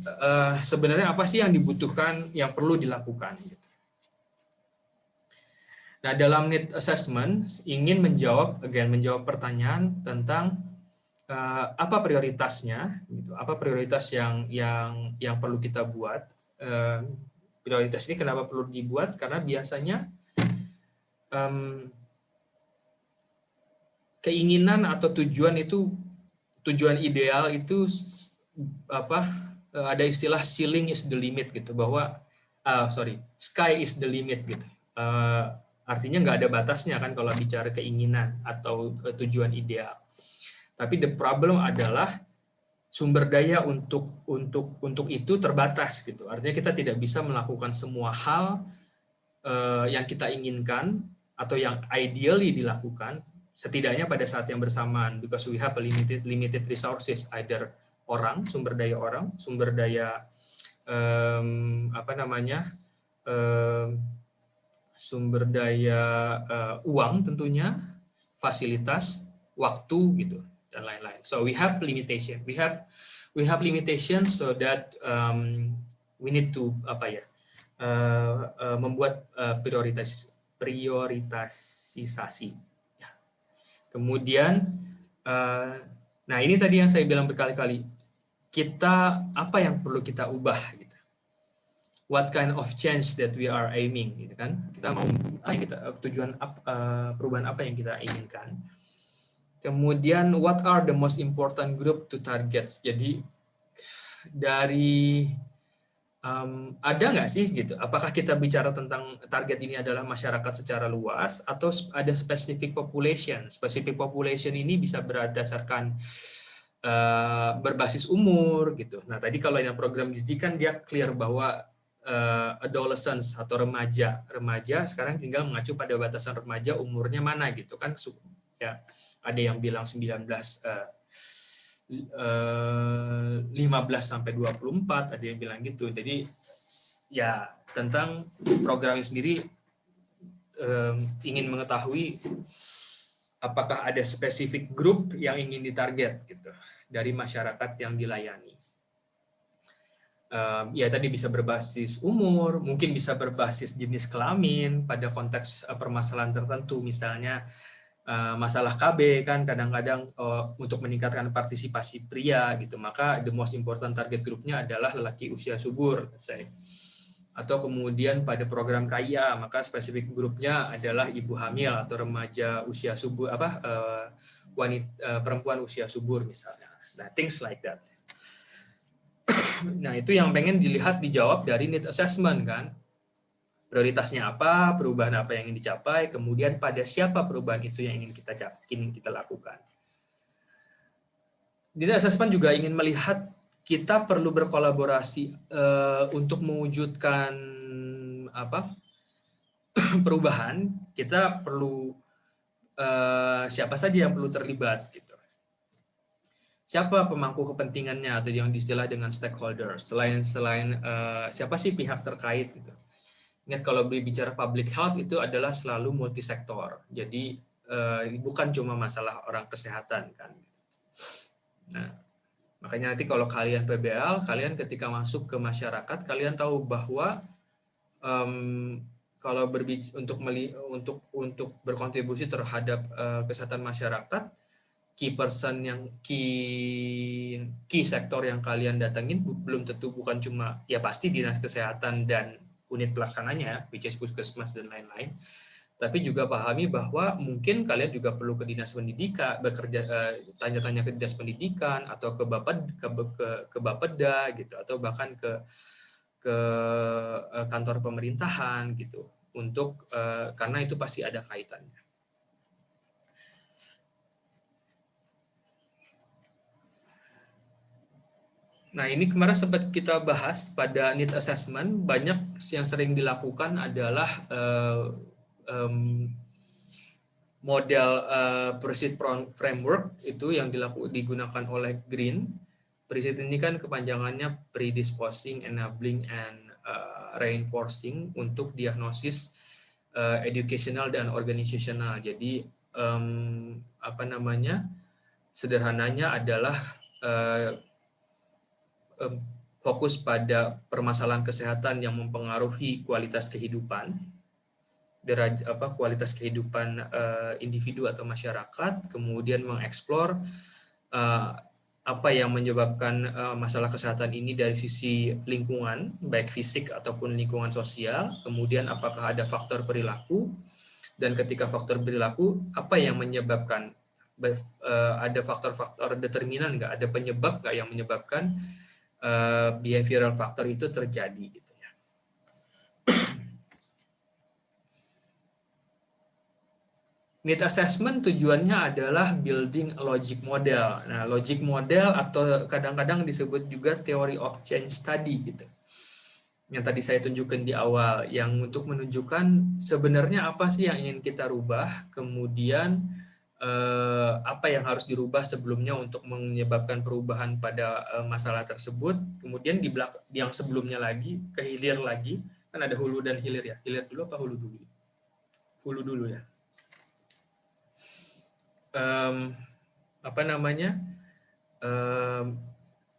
sebenarnya apa sih yang dibutuhkan, yang perlu dilakukan. Gitu. Nah dalam need assessment ingin menjawab pertanyaan tentang apa prioritasnya, gitu. Apa prioritas yang perlu kita buat. Prioritas ini kenapa perlu dibuat? Karena biasanya keinginan atau tujuan ideal itu ada istilah ceiling is the limit gitu, bahwa sky is the limit gitu. Artinya nggak ada batasnya kan kalau bicara keinginan atau tujuan ideal. Tapi the problem adalah sumber daya untuk itu terbatas gitu. Artinya kita tidak bisa melakukan semua hal yang kita inginkan atau yang ideally dilakukan setidaknya pada saat yang bersamaan, because we have a limited resources, either sumber daya sumber daya uang tentunya, fasilitas, waktu gitu dan lain-lain. So we have limitation. We have limitations, so that we need to membuat prioritasisasi. Ya. Kemudian, nah ini tadi yang saya bilang berkali-kali, kita apa yang perlu kita ubah gitu. What kind of change that we are aiming gitu kan? Kita mau tujuan perubahan apa yang kita inginkan. Kemudian what are the most important group to target? Jadi dari ada nggak sih gitu? Apakah kita bicara tentang target ini adalah masyarakat secara luas atau ada specific population? Specific population ini bisa berdasarkan berbasis umur gitu. Nah tadi kalau yang program gizi kan dia clear bahwa adolescents atau remaja sekarang tinggal mengacu pada batasan remaja umurnya mana gitu kan ya. Ada yang bilang 15 sampai 24, ada yang bilang gitu. Jadi ya tentang program sendiri ingin mengetahui apakah ada spesifik grup yang ingin ditarget gitu dari masyarakat yang dilayani. Ya tadi bisa berbasis umur, mungkin bisa berbasis jenis kelamin pada konteks permasalahan tertentu, misalnya masalah KB kan kadang-kadang untuk meningkatkan partisipasi pria gitu, maka the most important target grupnya adalah lelaki usia subur, atau kemudian pada program KIA maka spesifik grupnya adalah ibu hamil atau remaja usia subur perempuan usia subur misalnya. Nah things like that. Nah itu yang pengen dijawab dari need assessment kan. Prioritasnya apa, perubahan apa yang ingin dicapai, kemudian pada siapa perubahan itu yang ingin kita lakukan. Need assessment juga ingin melihat kita perlu berkolaborasi untuk mewujudkan perubahan. Kita perlu siapa saja yang perlu terlibat gitu. Siapa pemangku kepentingannya atau yang diistilah dengan stakeholders. Selain siapa sih pihak terkait gitu. Ingat kalau bicara public health itu adalah selalu multisektor. Jadi bukan cuma masalah orang kesehatan kan. Nah, Makanya nanti kalau kalian PBL, kalian ketika masuk ke masyarakat, kalian tahu bahwa kalau untuk berkontribusi terhadap kesehatan masyarakat, key sektor yang kalian datangin belum tentu bukan cuma, ya pasti dinas kesehatan dan unit pelaksananya, which is puskesmas dan lain-lain. Tapi juga pahami bahwa mungkin kalian juga perlu ke dinas pendidikan, tanya-tanya ke dinas pendidikan atau ke Bapeda gitu, atau bahkan ke kantor pemerintahan gitu, untuk karena itu pasti ada kaitannya. Nah, ini kemarin sempat kita bahas pada need assessment, banyak yang sering dilakukan adalah model PRECIST framework itu yang digunakan oleh Green. PRECIST ini kan kepanjangannya predisposing, enabling, and reinforcing untuk diagnosis educational dan organizational. Jadi sederhananya adalah fokus pada permasalahan kesehatan yang mempengaruhi kualitas kehidupan, kualitas kehidupan individu atau masyarakat, kemudian mengeksplor apa yang menyebabkan masalah kesehatan ini dari sisi lingkungan, baik fisik ataupun lingkungan sosial, kemudian apakah ada faktor perilaku, dan ketika faktor perilaku, apa yang menyebabkan, ada faktor-faktor determinan nggak, ada penyebab nggak yang menyebabkan behavioral factor itu terjadi gitu ya. Need assessment tujuannya adalah building a logic model. Nah, logic model atau kadang-kadang disebut juga theory of change study gitu. Yang tadi saya tunjukkan di awal, yang untuk menunjukkan sebenarnya apa sih yang ingin kita rubah, kemudian apa yang harus dirubah sebelumnya untuk menyebabkan perubahan pada masalah tersebut. Kemudian di belakang, yang sebelumnya lagi, ke hilir lagi, kan ada hulu dan hilir ya. Hilir dulu apa hulu dulu? Hulu dulu ya.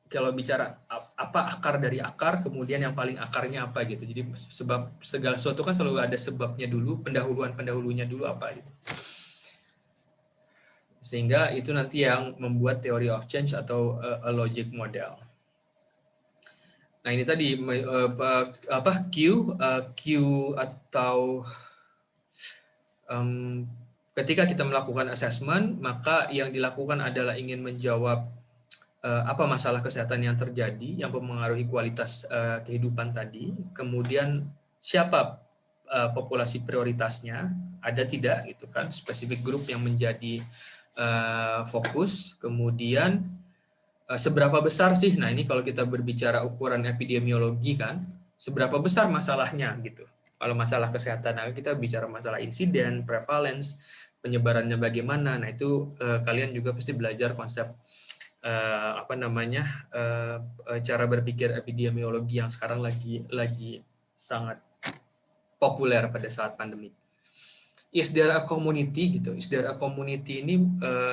Kalau bicara apa akar dari akar, kemudian yang paling akarnya apa gitu. Jadi sebab segala sesuatu kan selalu ada sebabnya dulu, pendahulunya dulu apa gitu. Sehingga itu nanti yang membuat theory of change atau a logic model. Nah, ini tadi Q atau ketika kita melakukan assessment, maka yang dilakukan adalah ingin menjawab apa masalah kesehatan yang terjadi, yang mempengaruhi kualitas kehidupan tadi, kemudian siapa populasi prioritasnya, ada tidak gitu kan, spesifik grup yang menjadi fokus, kemudian seberapa besar sih, nah ini kalau kita berbicara ukuran epidemiologi kan, seberapa besar masalahnya gitu. Kalau masalah kesehatan, nah kita bicara masalah insiden, prevalence, penyebarannya bagaimana. Nah itu kalian juga pasti belajar konsep cara berpikir epidemiologi yang sekarang lagi sangat populer pada saat pandemi. Is there a community gitu? Is there a community ini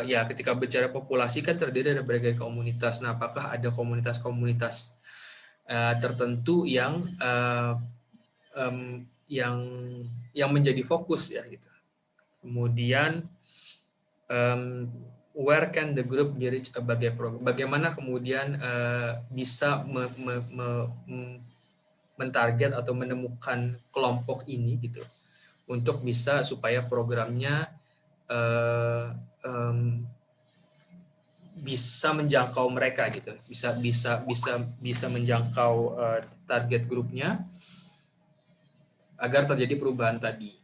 ya ketika bicara populasi kan terdiri dari berbagai komunitas. Nah, apakah ada komunitas-komunitas tertentu yang menjadi fokus ya gitu. Kemudian where can the group be reached sebagai program? Bagaimana kemudian bisa mentarget atau menemukan kelompok ini gitu untuk bisa supaya programnya bisa menjangkau mereka gitu, bisa menjangkau target grupnya agar terjadi perubahan tadi.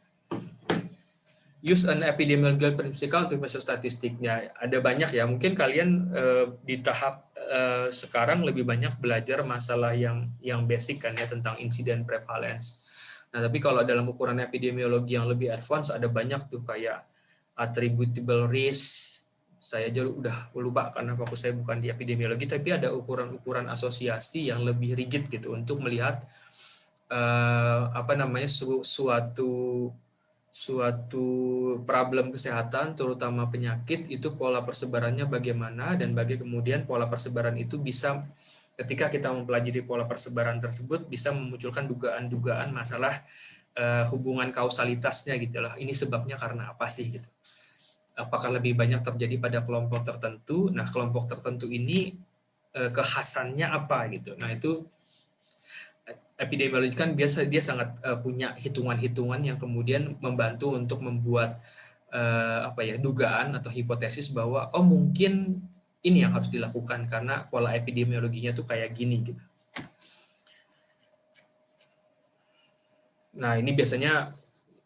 Use an epidemiological principle untuk measure statistiknya. Ada banyak ya, mungkin kalian di tahap sekarang lebih banyak belajar masalah yang basic kan ya tentang insiden prevalence. Nah, tapi kalau dalam ukuran epidemiologi yang lebih advance ada banyak tuh kayak attributable risk. Saya aja udah lupa karena fokus saya bukan di epidemiologi, tapi ada ukuran-ukuran asosiasi yang lebih rigid gitu untuk melihat suatu suatu problem kesehatan, terutama penyakit, itu pola persebarannya bagaimana, dan kemudian pola persebaran itu bisa, ketika kita mempelajari pola persebaran tersebut, bisa memunculkan dugaan-dugaan masalah hubungan kausalitasnya gitu lah. Ini sebabnya karena apa sih gitu. Apakah lebih banyak terjadi pada kelompok tertentu? Nah, kelompok tertentu ini kekhasannya apa gitu. Nah, itu epidemiologi kan biasa dia sangat punya hitungan-hitungan yang kemudian membantu untuk membuat dugaan atau hipotesis bahwa mungkin ini yang harus dilakukan karena pola epidemiologinya tuh kayak gini gitu. Nah, ini biasanya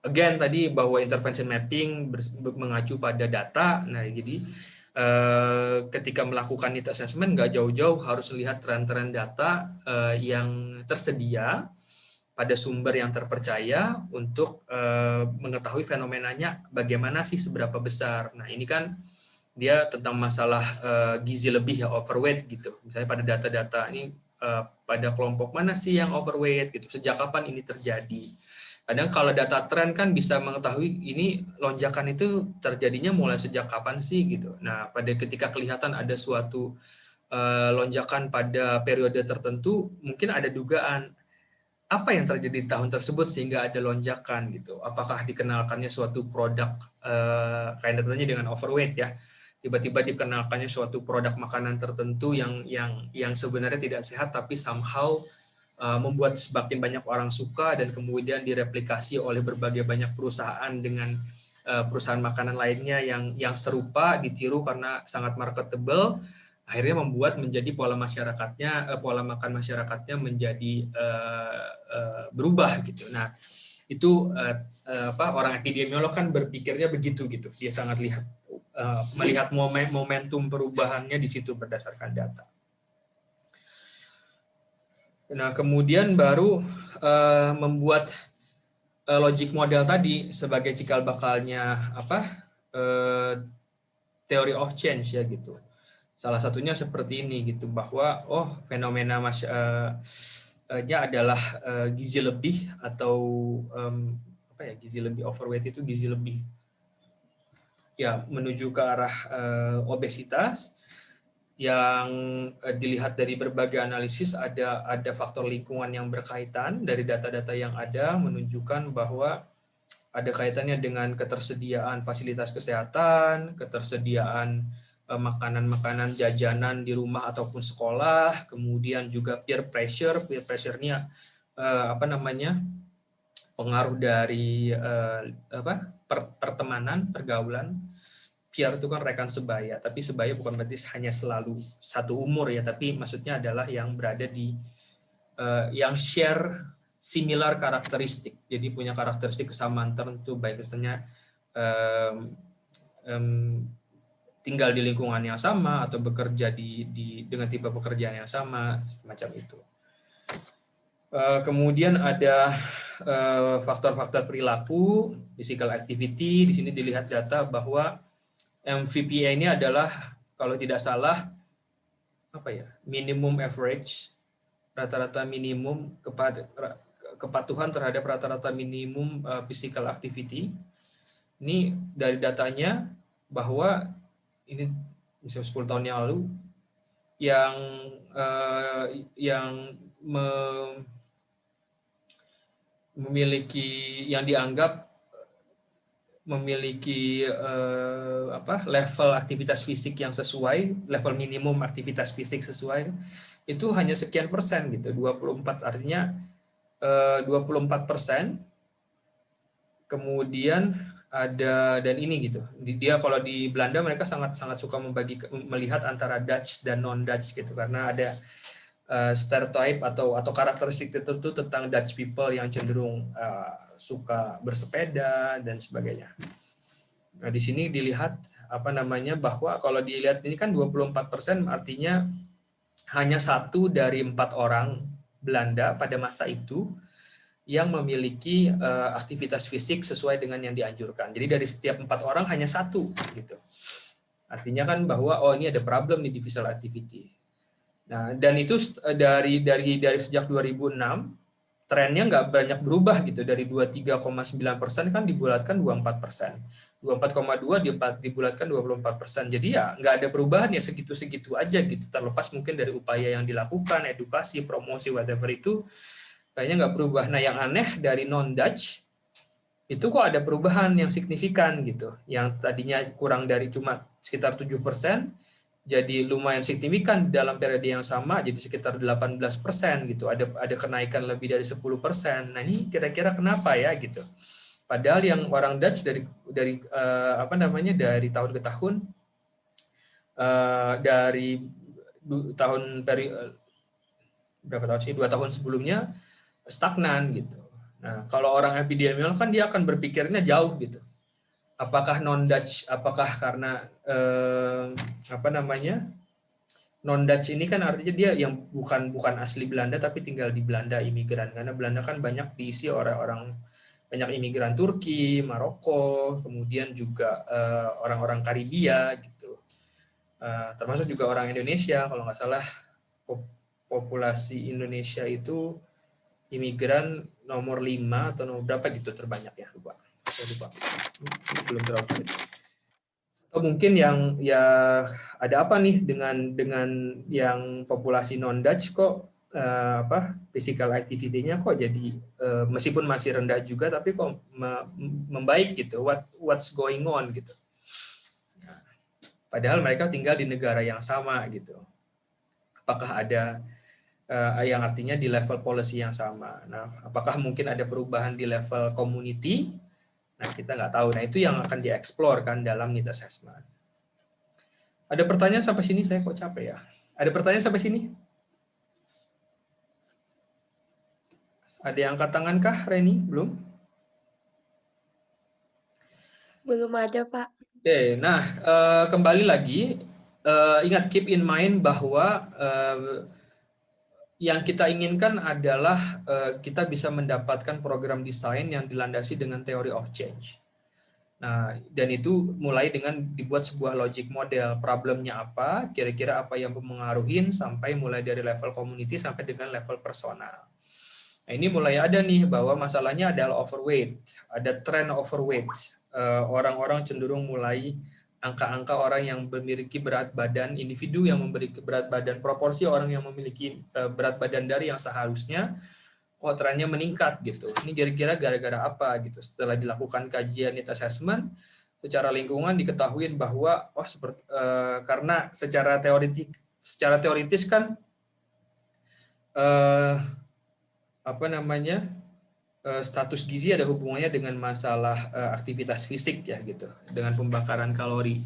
again tadi bahwa intervention mapping mengacu pada data. Nah, jadi ketika melakukan need assessment nggak jauh-jauh harus lihat tren-tren data yang tersedia pada sumber yang terpercaya untuk mengetahui fenomenanya bagaimana sih, seberapa besar. Nah, ini kan dia tentang masalah gizi lebih ya, overweight gitu. Misalnya pada data-data ini pada kelompok mana sih yang overweight gitu, sejak kapan ini terjadi. Kadang kalau data tren kan bisa mengetahui ini lonjakan itu terjadinya mulai sejak kapan sih gitu. Nah, pada ketika kelihatan ada suatu lonjakan pada periode tertentu, mungkin ada dugaan apa yang terjadi di tahun tersebut sehingga ada lonjakan gitu. Apakah dikenalkannya suatu produk kaitannya dengan overweight ya. Tiba-tiba dikenalkannya suatu produk makanan tertentu yang sebenarnya tidak sehat tapi somehow membuat semakin banyak orang suka dan kemudian direplikasi oleh berbagai banyak perusahaan dengan perusahaan makanan lainnya yang serupa, ditiru karena sangat marketable, akhirnya membuat menjadi pola makan masyarakatnya menjadi berubah gitu. Nah, itu orang epidemiolog kan berpikirnya begitu gitu. Dia sangat melihat momentum perubahannya di situ berdasarkan data. Nah, kemudian baru membuat logic model tadi sebagai cikal bakalnya theory of change ya gitu. Salah satunya seperti ini gitu, bahwa fenomena adalah gizi lebih atau gizi lebih, overweight itu gizi lebih ya menuju ke arah obesitas. Yang dilihat dari berbagai analisis ada faktor lingkungan yang berkaitan. Dari data-data yang ada menunjukkan bahwa ada kaitannya dengan ketersediaan fasilitas kesehatan, ketersediaan makanan-makanan jajanan di rumah ataupun sekolah, kemudian juga peer pressure-nya pengaruh dari pertemanan, pergaulan. Peer itu kan rekan sebaya, tapi sebaya bukan berarti hanya selalu satu umur ya, tapi maksudnya adalah yang berada di yang share similar karakteristik, jadi punya karakteristik kesamaan tertentu, baik misalnya tinggal di lingkungan yang sama atau bekerja dengan tipe pekerjaan yang sama, semacam itu. Kemudian ada faktor-faktor perilaku, physical activity. Di sini dilihat data bahwa MVPA ini adalah kalau tidak salah minimum average, rata-rata minimum kepatuhan terhadap rata-rata minimum physical activity. Ini dari datanya bahwa ini misalnya 10 tahun yang lalu yang dianggap memiliki level aktivitas fisik yang sesuai, level minimum aktivitas fisik sesuai, itu hanya sekian persen gitu, 24, artinya 24%. Kemudian ada, dan ini gitu, dia kalau di Belanda mereka sangat suka melihat antara Dutch dan non Dutch gitu, karena ada stereotype atau karakteristik tertentu tentang Dutch people yang cenderung suka bersepeda dan sebagainya. Nah, di sini dilihat bahwa kalau dilihat ini kan 24%, artinya hanya 1 dari 4 orang Belanda pada masa itu yang memiliki aktivitas fisik sesuai dengan yang dianjurkan. Jadi dari setiap 4 orang hanya 1 gitu. Artinya kan bahwa ini ada problem di physical activity. Nah, dan itu dari sejak 2006 trennya nggak banyak berubah gitu, dari 23,9% kan dibulatkan 24%, 24,2 dibulatkan 24%. Jadi ya nggak ada perubahan, ya segitu-segitu aja gitu, terlepas mungkin dari upaya yang dilakukan, edukasi, promosi, whatever itu kayaknya nggak berubah. Nah yang aneh dari non-Dutch itu kok ada perubahan yang signifikan gitu, yang tadinya kurang dari cuma sekitar 7%, jadi lumayan signifikan dalam periode yang sama, jadi sekitar 18% gitu, ada kenaikan lebih dari 10%. Nah ini kira-kira kenapa ya gitu? Padahal yang orang Dutch dari dari tahun ke tahun, dari tahun berapa tahun sih, 2 tahun sebelumnya stagnan gitu. Nah kalau orang epidemiolog kan dia akan berpikirnya jauh gitu. Apakah non-Dutch, apakah karena non-Dutch ini kan artinya dia yang bukan asli Belanda tapi tinggal di Belanda, imigran, karena Belanda kan banyak diisi orang-orang, banyak imigran Turki, Maroko, kemudian juga orang-orang Karibia gitu, termasuk juga orang Indonesia. Kalau nggak salah populasi Indonesia itu imigran nomor 5 atau nomor berapa gitu terbanyak ya, lupa. Belum terlalu tahu. Atau mungkin yang ya ada apa nih dengan yang populasi non Dutch kok physical activity-nya kok jadi meskipun masih rendah juga tapi kok membaik gitu, what's going on gitu. Nah, padahal mereka tinggal di negara yang sama gitu. Apakah ada yang artinya di level policy yang sama. Nah, apakah mungkin ada perubahan di level community? Nah, kita nggak tahu. Nah, itu yang akan dieksplor kan dalam need assessment. Ada pertanyaan sampai sini? Saya kok capek ya. Ada pertanyaan sampai sini? Ada yang angkat tangan kah, Reni? Belum? Belum ada, Pak. Oke, nah kembali lagi, ingat, keep in mind bahwa yang kita inginkan adalah kita bisa mendapatkan program desain yang dilandasi dengan theory of change. Nah, dan itu mulai dengan dibuat sebuah logic model, problemnya apa, kira-kira apa yang mempengaruhi, sampai mulai dari level community sampai dengan level personal. Nah, ini mulai ada nih bahwa masalahnya adalah overweight, ada trend overweight. Orang-orang cenderung mulai angka-angka orang yang memiliki berat badan, individu yang memiliki berat badan, proporsi orang yang memiliki berat badan dari yang seharusnya, trennya meningkat gitu. Ini kira-kira gara-gara apa gitu. Setelah dilakukan kajian need assessment, secara lingkungan diketahui bahwa karena secara teoritis kan status gizi ada hubungannya dengan masalah aktivitas fisik ya gitu, dengan pembakaran kalori.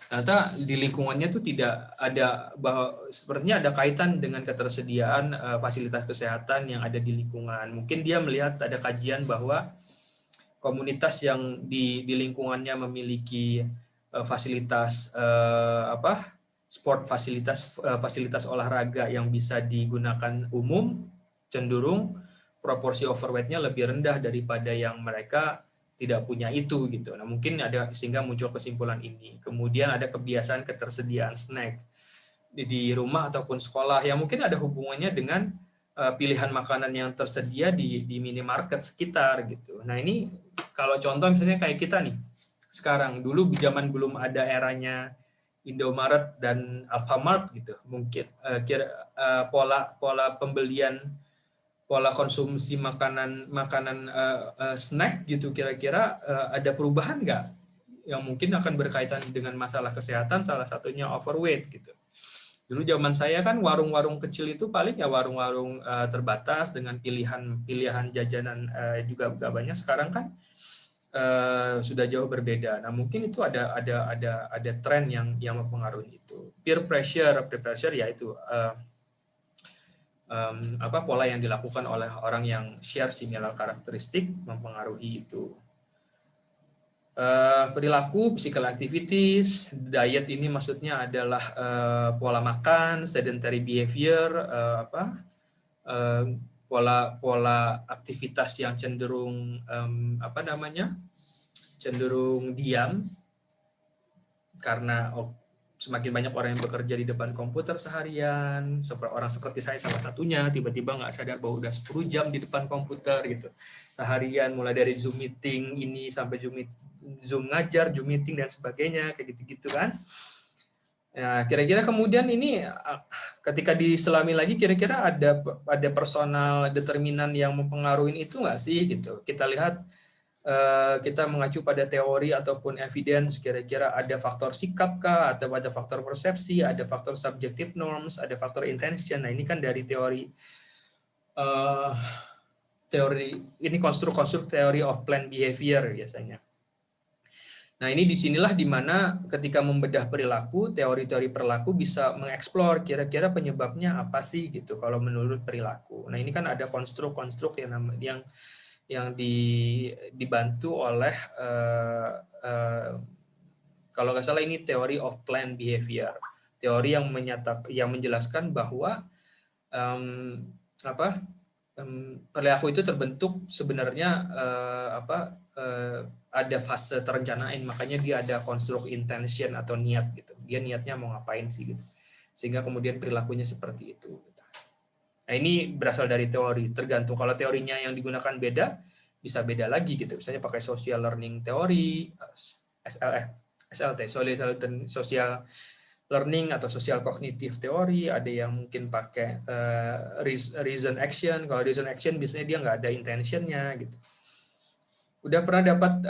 Ternyata di lingkungannya tuh tidak ada, bahwa sepertinya ada kaitan dengan ketersediaan fasilitas kesehatan yang ada di lingkungan. Mungkin dia melihat ada kajian bahwa komunitas yang di lingkungannya memiliki fasilitas fasilitas olahraga yang bisa digunakan umum, cenderung proporsi overweight-nya lebih rendah daripada yang mereka tidak punya itu gitu. Nah, mungkin ada, sehingga muncul kesimpulan ini. Kemudian ada kebiasaan ketersediaan snack di rumah ataupun sekolah yang mungkin ada hubungannya dengan pilihan makanan yang tersedia di minimarket sekitar gitu. Nah, ini kalau contoh misalnya kayak kita nih. Sekarang, dulu zaman belum ada eranya Indomaret dan Alfamart gitu. Mungkin pola pembelian, pola konsumsi makanan snack gitu, kira-kira ada perubahan nggak yang mungkin akan berkaitan dengan masalah kesehatan, salah satunya overweight gitu. Dulu zaman saya kan warung-warung kecil itu paling ya warung-warung terbatas dengan pilihan jajanan juga nggak banyak. Sekarang kan sudah jauh berbeda. Nah, mungkin itu ada tren yang mempengaruhi itu. Peer pressure yaitu pola yang dilakukan oleh orang yang share similar karakteristik mempengaruhi itu. Perilaku, physical activities, diet ini maksudnya adalah pola makan, sedentary behavior, pola aktivitas yang cenderung cenderung diam karena semakin banyak orang yang bekerja di depan komputer seharian, orang seperti saya salah satunya, tiba-tiba nggak sadar bahwa udah 10 jam di depan komputer gitu. Seharian, mulai dari Zoom meeting ini sampai Zoom ngajar, Zoom meeting dan sebagainya, kayak gitu-gitu kan. Nah, kira-kira kemudian ini ketika diselami lagi, kira-kira ada personal determinan yang mempengaruhi itu nggak sih gitu. Kita lihat, kita mengacu pada teori ataupun evidence, kira-kira ada faktor sikap kah, atau ada faktor persepsi, ada faktor subjective norms, ada faktor intention. Nah, ini kan dari teori ini konstruk teori of planned behavior biasanya. Nah, ini disinilah dimana ketika membedah perilaku, teori-teori perilaku bisa mengeksplor kira-kira penyebabnya apa sih gitu kalau menurut perilaku. Nah, ini kan ada konstruk-konstruk yang dibantu oleh kalau nggak salah ini teori of planned behavior, teori yang menjelaskan bahwa perilaku itu terbentuk sebenarnya ada fase terencanaan, makanya dia ada konstruk intention atau niat gitu, dia niatnya mau ngapain sih gitu, sehingga kemudian perilakunya seperti itu. Nah, ini berasal dari teori, tergantung kalau teorinya yang digunakan beda, bisa beda lagi gitu. Misalnya pakai social learning teori, SLT, social learning atau social cognitive teori, ada yang mungkin pakai reason action. Kalau reason action biasanya dia nggak ada intentionnya gitu. Udah pernah dapat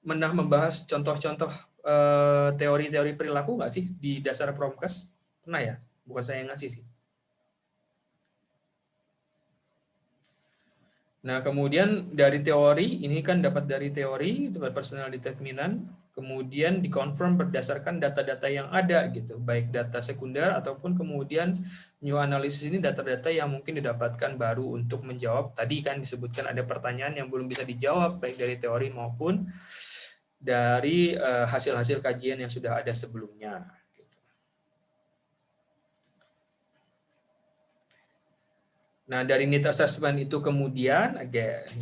membahas contoh-contoh teori-teori perilaku nggak sih di dasar Promkes? Pernah ya? Bukan saya yang ngasih sih. Nah, kemudian dari teori, ini kan dapat dari teori, dapat personal determinant, kemudian dikonfirm berdasarkan data-data yang ada gitu, baik data sekunder ataupun kemudian new analysis ini data-data yang mungkin didapatkan baru untuk menjawab. Tadi kan disebutkan ada pertanyaan yang belum bisa dijawab, baik dari teori maupun dari hasil-hasil kajian yang sudah ada sebelumnya. Nah, dari need assessment itu kemudian,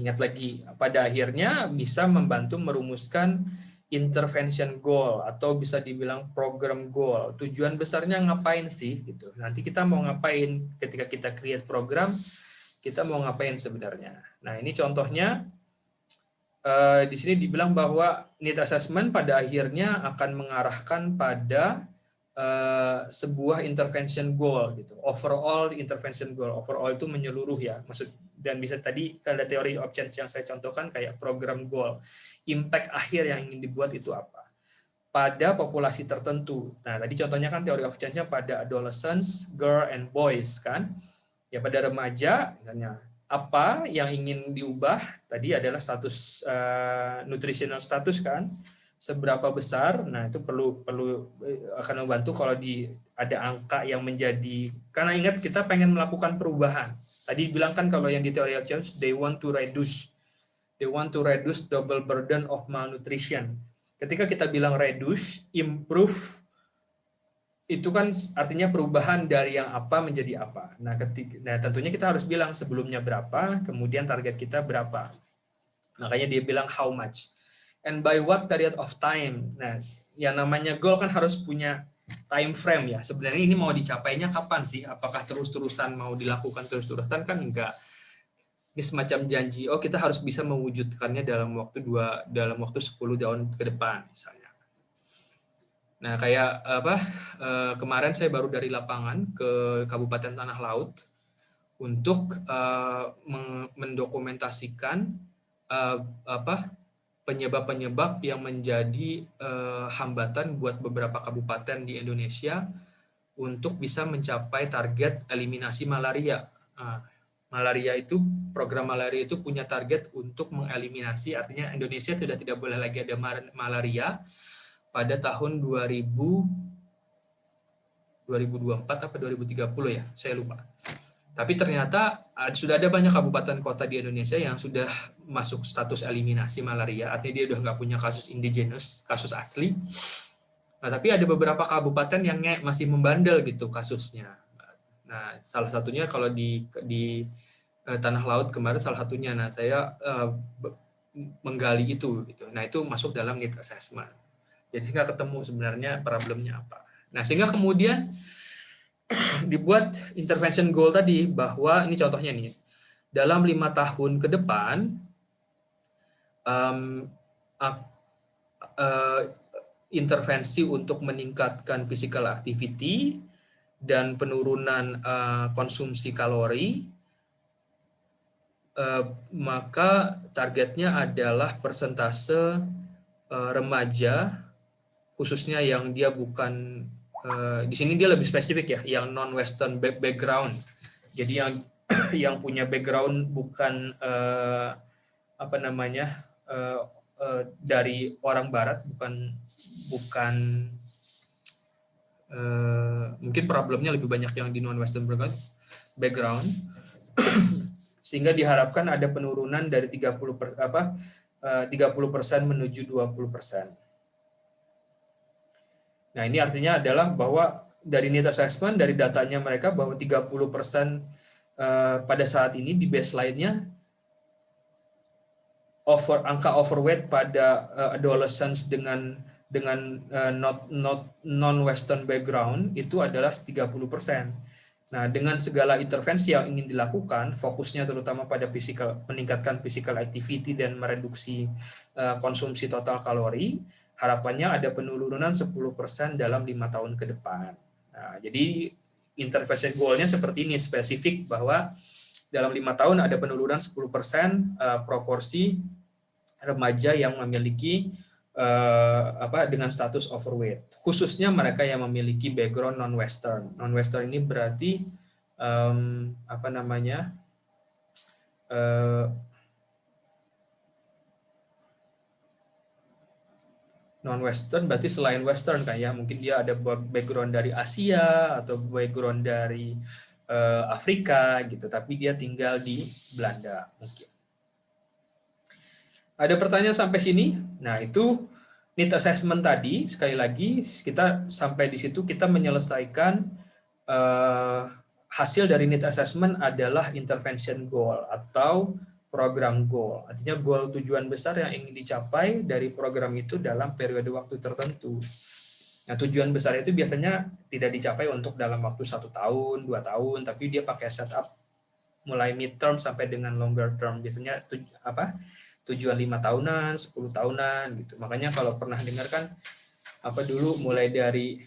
ingat lagi, pada akhirnya bisa membantu merumuskan intervention goal atau bisa dibilang program goal. Tujuan besarnya ngapain sih? Gitu. Nanti kita mau ngapain ketika kita create program, kita mau ngapain sebenarnya. Nah, ini contohnya, di sini dibilang bahwa need assessment pada akhirnya akan mengarahkan pada sebuah intervention goal gitu, overall intervention goal, overall itu menyeluruh ya, dan bisa tadi ada teori of change yang saya contohkan kayak program goal, impact akhir yang ingin dibuat itu apa pada populasi tertentu. Nah, tadi contohnya kan teori of change-nya pada adolescents, girl and boys kan, ya pada remaja misalnya apa yang ingin diubah tadi adalah status nutritional status kan, seberapa besar. Nah, itu perlu akan membantu kalau ada angka yang menjadi, karena ingat kita pengen melakukan perubahan. Tadi bilang kan kalau yang di teori of change they want to reduce double burden of malnutrition. Ketika kita bilang reduce, improve, itu kan artinya perubahan dari yang apa menjadi apa. Nah, tentunya kita harus bilang sebelumnya berapa, kemudian target kita berapa. Makanya dia bilang how much. And by what period of time. Nah, yang namanya goal kan harus punya time frame ya. Sebenarnya ini mau dicapainya kapan sih? Apakah terus-terusan mau dilakukan terus-terusan? Kan enggak. Ini semacam janji, oh kita harus bisa mewujudkannya dalam waktu 10 tahun ke depan misalnya. Nah, kayak kemarin saya baru dari lapangan ke Kabupaten Tanah Laut untuk mendokumentasikan penyebab-penyebab yang menjadi hambatan buat beberapa kabupaten di Indonesia untuk bisa mencapai target eliminasi malaria. Program malaria itu punya target untuk mengeliminasi, artinya Indonesia sudah tidak boleh lagi ada malaria pada tahun 2024 atau 2030 ya, saya lupa. Tapi ternyata sudah ada banyak kabupaten kota di Indonesia yang sudah masuk status eliminasi malaria, artinya dia udah nggak punya kasus indigenous, kasus asli. Nah, tapi ada beberapa kabupaten yang masih membandel gitu kasusnya. Nah, salah satunya kalau di Tanah Laut kemarin salah satunya. Nah, saya menggali itu gitu. Nah, itu masuk dalam need assessment. Jadi nggak ketemu sebenarnya problemnya apa. Nah, sehingga kemudian dibuat intervention goal tadi, bahwa ini contohnya nih, dalam 5 tahun ke depan intervensi untuk meningkatkan physical activity dan penurunan konsumsi kalori, maka targetnya adalah persentase remaja, khususnya yang dia bukan, di sini dia lebih spesifik ya, yang non-Western background. Jadi yang punya background bukan dari orang Barat, bukan mungkin problemnya lebih banyak yang di non-Western background, sehingga diharapkan ada penurunan dari 30% menuju 20%. Nah, ini artinya adalah bahwa dari need assessment, dari datanya mereka, bahwa 30% pada saat ini di baseline-nya angka overweight pada adolescents dengan non-Western background itu adalah 30%. Nah, dengan segala intervensi yang ingin dilakukan, fokusnya terutama pada meningkatkan physical activity dan mereduksi konsumsi total kalori, harapannya ada penurunan 10% dalam 5 tahun ke depan. Nah, jadi intervention goal-nya seperti ini, spesifik, bahwa dalam 5 tahun ada penurunan 10% proporsi remaja yang memiliki dengan status overweight, khususnya mereka yang memiliki background non-Western. Non-Western ini berarti non-Western berarti selain Western kan ya, mungkin dia ada background dari Asia atau background dari Afrika gitu, tapi dia tinggal di Belanda mungkin. Ada pertanyaan sampai sini? Nah, itu need assessment tadi. Sekali lagi, kita sampai di situ kita menyelesaikan hasil dari need assessment adalah intervention goal atau program goal. Artinya goal tujuan besar yang ingin dicapai dari program itu dalam periode waktu tertentu. Nah, tujuan besar itu biasanya tidak dicapai untuk dalam waktu 1 tahun, 2 tahun, tapi dia pakai setup mulai mid term sampai dengan longer term. Biasanya tujuan 5 tahunan, 10 tahunan gitu. Makanya kalau pernah dengar kan dulu mulai dari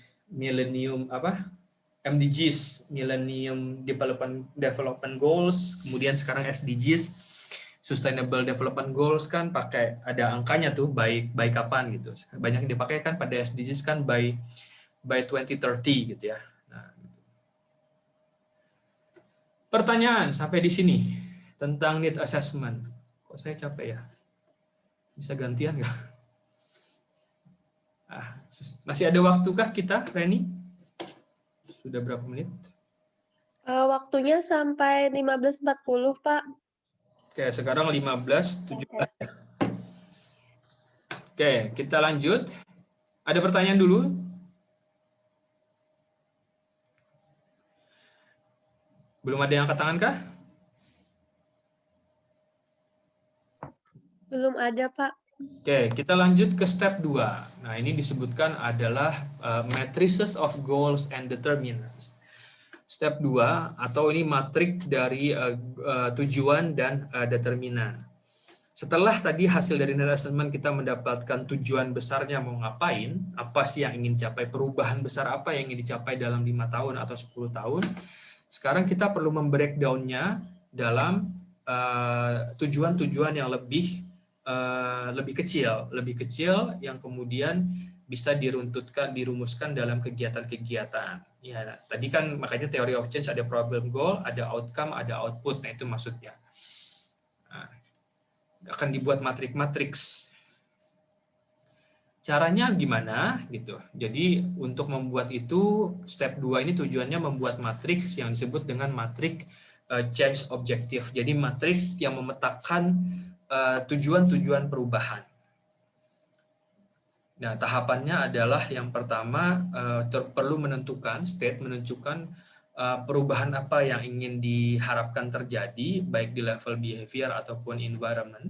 MDGs, Millennium Development Goals, kemudian sekarang SDGs, Sustainable Development Goals, kan pakai ada angkanya tuh by kapan gitu. Banyak yang dipakai kan pada SDGs kan by 2030 gitu ya. Nah, gitu. Pertanyaan sampai di sini tentang need assessment. Kok saya capek ya? Bisa gantian nggak? Masih ada waktukah kita, Reni? Sudah berapa menit? Waktunya sampai 15.40, Pak. Oke, sekarang 15.17. Oke, kita lanjut. Ada pertanyaan dulu? Belum ada yang angkat tangan kah? Belum ada, Pak. Oke, kita lanjut ke step 2. Nah, ini disebutkan adalah matrices of goals and determinants. Step 2, atau ini matrik dari tujuan dan determinan. Setelah tadi hasil dari assessment kita mendapatkan tujuan besarnya mau ngapain, apa sih yang ingin dicapai, perubahan besar apa yang ingin dicapai dalam 5 tahun atau 10 tahun, sekarang kita perlu membreakdown-nya dalam tujuan-tujuan yang lebih kecil yang kemudian bisa dirumuskan dalam kegiatan-kegiatan. Ya, tadi kan makanya teori of change ada problem goal, ada outcome, ada output. Nah, itu maksudnya. Nah, akan dibuat matriks. Caranya gimana gitu. Jadi untuk membuat itu step 2 ini tujuannya membuat matriks yang disebut dengan matrik change objective. Jadi matrik yang memetakan tujuan-tujuan perubahan. Nah, tahapannya adalah yang pertama perlu menentukan perubahan apa yang ingin diharapkan terjadi baik di level behavior ataupun environment.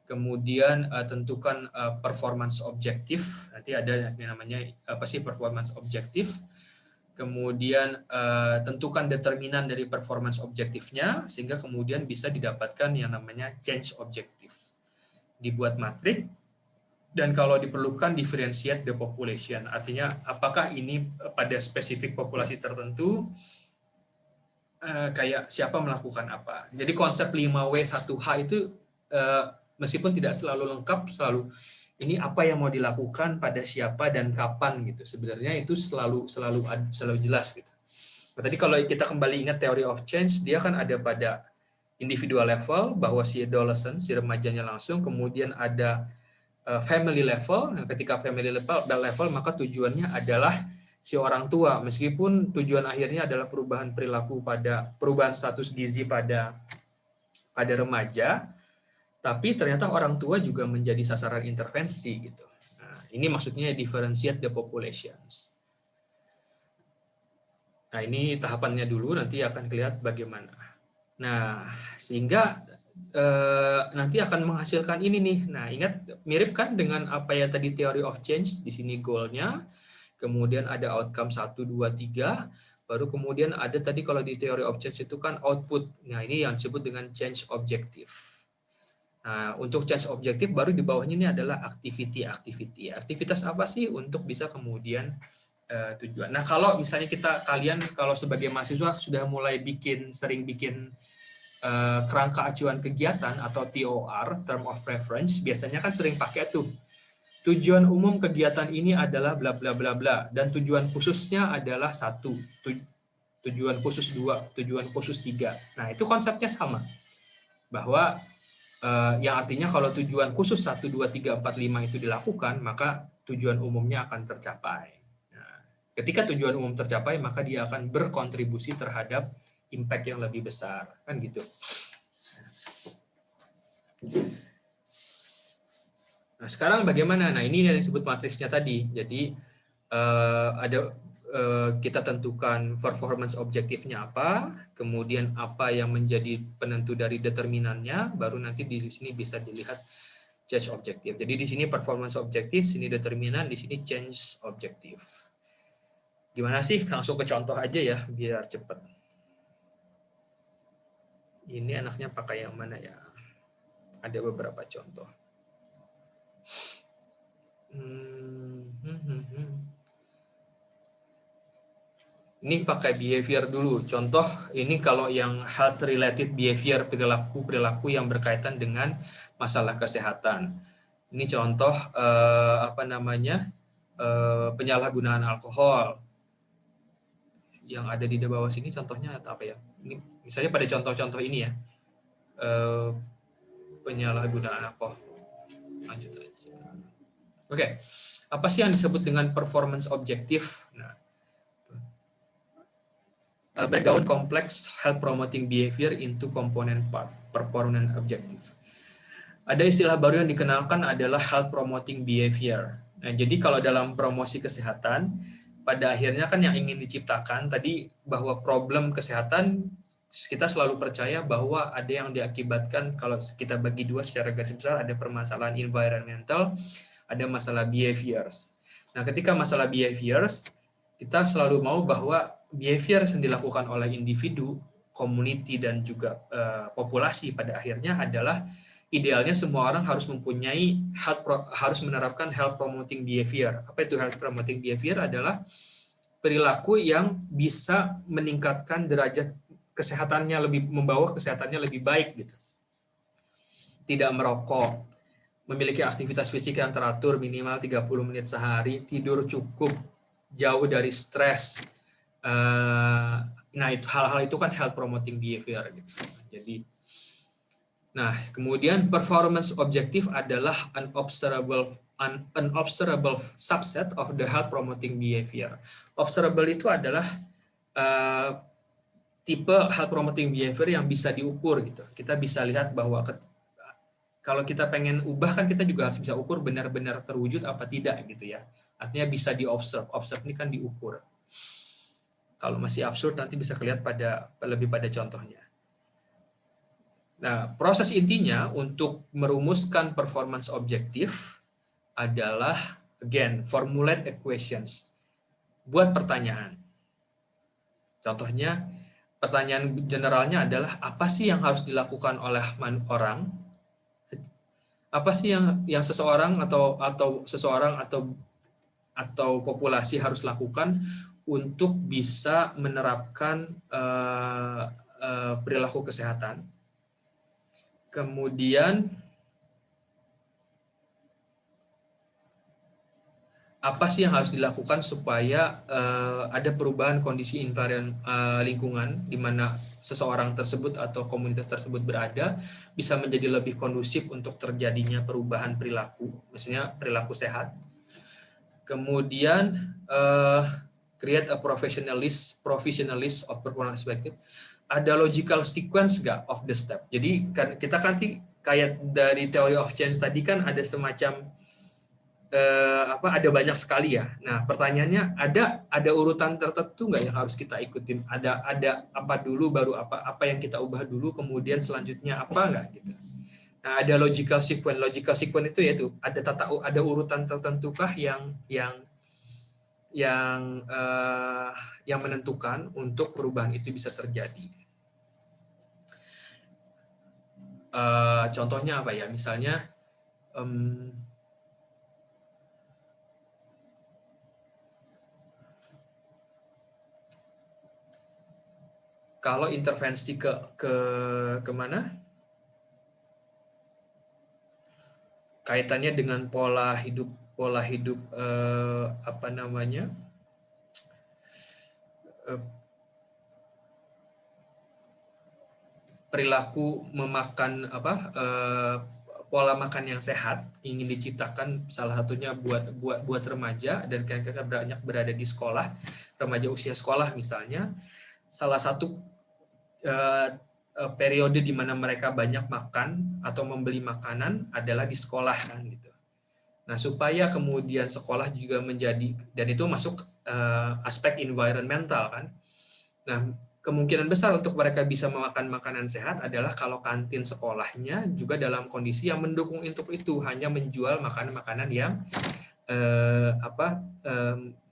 kemudian tentukan performance objektif. Nanti ada yang namanya apa sih performance objektif. Kemudian tentukan determinan dari performance objektifnya, sehingga kemudian bisa didapatkan yang namanya change objektif. Dibuat matrik, dan kalau diperlukan differentiate the population. Artinya apakah ini pada spesifik populasi tertentu, kayak siapa melakukan apa. Jadi konsep 5W1H itu meskipun tidak selalu lengkap, selalu ini apa yang mau dilakukan pada siapa dan kapan gitu. Sebenarnya itu selalu jelas gitu. Nah, tadi kalau kita kembali ingat theory of change, dia kan ada pada individual level bahwa si adolescent, si remajanya langsung, kemudian ada family level. Nah, ketika family level maka tujuannya adalah si orang tua, meskipun tujuan akhirnya adalah perubahan perilaku perubahan status gizi pada remaja, tapi ternyata orang tua juga menjadi sasaran intervensi gitu. Nah, ini maksudnya differentiate the populations. Nah, ini tahapannya dulu, nanti akan kelihatan bagaimana. Nah, sehingga nanti akan menghasilkan ini nih. Nah, ingat mirip kan dengan apa ya tadi theory of change, di sini goal-nya. Kemudian ada outcome 1, 2, 3, baru kemudian ada tadi kalau di theory of change itu kan output. Nah, ini yang disebut dengan change objective. Nah, untuk change objective baru di bawahnya ini adalah activity. Aktivitas apa sih untuk bisa kemudian tujuan. Nah, kalau misalnya kalian kalau sebagai mahasiswa sudah mulai sering bikin kerangka acuan kegiatan atau TOR, term of reference, biasanya kan sering pakai tuh. Tujuan umum kegiatan ini adalah bla bla bla bla, dan tujuan khususnya adalah 1, tujuan khusus 2, tujuan khusus 3. Nah, itu konsepnya sama. Bahwa yang artinya kalau tujuan khusus 1, 2, 3, 4, 5 itu dilakukan, maka tujuan umumnya akan tercapai. Nah, ketika tujuan umum tercapai, maka dia akan berkontribusi terhadap impact yang lebih besar. Kan gitu. Nah, sekarang bagaimana? Nah, ini yang disebut matriksnya tadi. Jadi kita tentukan performance objektifnya apa, kemudian apa yang menjadi penentu dari determinannya, baru nanti di sini bisa dilihat change objektif. Jadi di sini performance objektif, sini determinan, di sini change objektif. Gimana sih? Langsung ke contoh aja ya, biar cepat. Ini anaknya pakai yang mana ya? Ada beberapa contoh. Ini pakai behavior dulu. Contoh ini kalau yang health related behavior, perilaku yang berkaitan dengan masalah kesehatan. Ini contoh penyalahgunaan alkohol. Yang ada di bawah sini contohnya atau apa ya? Ini misalnya pada contoh-contoh ini ya. Penyalahgunaan alkohol. Lanjut aja. Oke. Apa sih yang disebut dengan performance objektif? Nah, breakdown complex health promoting behavior into component part, performance objective. Ada istilah baru yang dikenalkan adalah health promoting behavior. Nah, jadi kalau dalam promosi kesehatan, pada akhirnya kan yang ingin diciptakan tadi bahwa problem kesehatan kita selalu percaya bahwa ada yang diakibatkan, kalau kita bagi dua secara garis besar, ada permasalahan environmental, ada masalah behaviors. Nah, ketika masalah behaviors, kita selalu mau bahwa behavior yang dilakukan oleh individu, community, dan juga populasi pada akhirnya adalah idealnya semua orang harus harus menerapkan health promoting behavior. Apa itu health promoting behavior? Adalah perilaku yang bisa meningkatkan derajat kesehatannya, membawa kesehatannya lebih baik gitu. Tidak merokok, memiliki aktivitas fisik yang teratur minimal 30 menit sehari, tidur cukup, jauh dari stres. Nah, itu hal-hal itu kan health promoting behavior gitu. Jadi nah, kemudian performance objektif adalah an observable subset of the health promoting behavior. Observable itu adalah tipe health promoting behavior yang bisa diukur gitu. Kita bisa lihat bahwa kalau kita pengen ubah kan kita juga harus bisa ukur benar-benar terwujud apa tidak gitu ya. Artinya bisa di-observe. Observe ini kan diukur. Kalau masih absurd nanti bisa kelihatan lebih pada contohnya. Nah, proses intinya untuk merumuskan performance objektif adalah, again, formulate equations. Buat pertanyaan. Contohnya, pertanyaan generalnya adalah apa sih yang harus dilakukan oleh orang? Apa sih yang seseorang atau populasi harus lakukan untuk bisa menerapkan perilaku kesehatan? Kemudian apa sih yang harus dilakukan supaya ada perubahan kondisi lingkungan di mana seseorang tersebut atau komunitas tersebut berada bisa menjadi lebih kondusif untuk terjadinya perubahan perilaku, misalnya perilaku sehat. Kemudian create a professionalist of performance objective. Ada logical sequence nggak of the step? Jadi kita kan kayak dari theory of change tadi kan ada semacam ada banyak sekali ya. Nah, pertanyaannya ada urutan tertentu nggak yang harus kita ikutin? Ada apa dulu, baru apa yang kita ubah dulu, kemudian selanjutnya apa nggak gitu. Nah, ada logical sequence. Logical sequence itu yaitu ada urutan tertentukah yang menentukan untuk perubahan itu bisa terjadi. Contohnya apa ya? Misalnya kalau intervensi ke mana? Kaitannya dengan pola hidup perilaku memakan pola makan yang sehat ingin diciptakan, salah satunya buat remaja dan kadang-kadang banyak berada di sekolah, remaja usia sekolah misalnya. Salah satu periode di mana mereka banyak makan atau membeli makanan adalah di sekolah kan gitu. Nah, supaya kemudian sekolah juga menjadi, dan itu masuk aspek environmental kan. Nah, kemungkinan besar untuk mereka bisa memakan makanan sehat adalah kalau kantin sekolahnya juga dalam kondisi yang mendukung untuk itu, hanya menjual makanan-makanan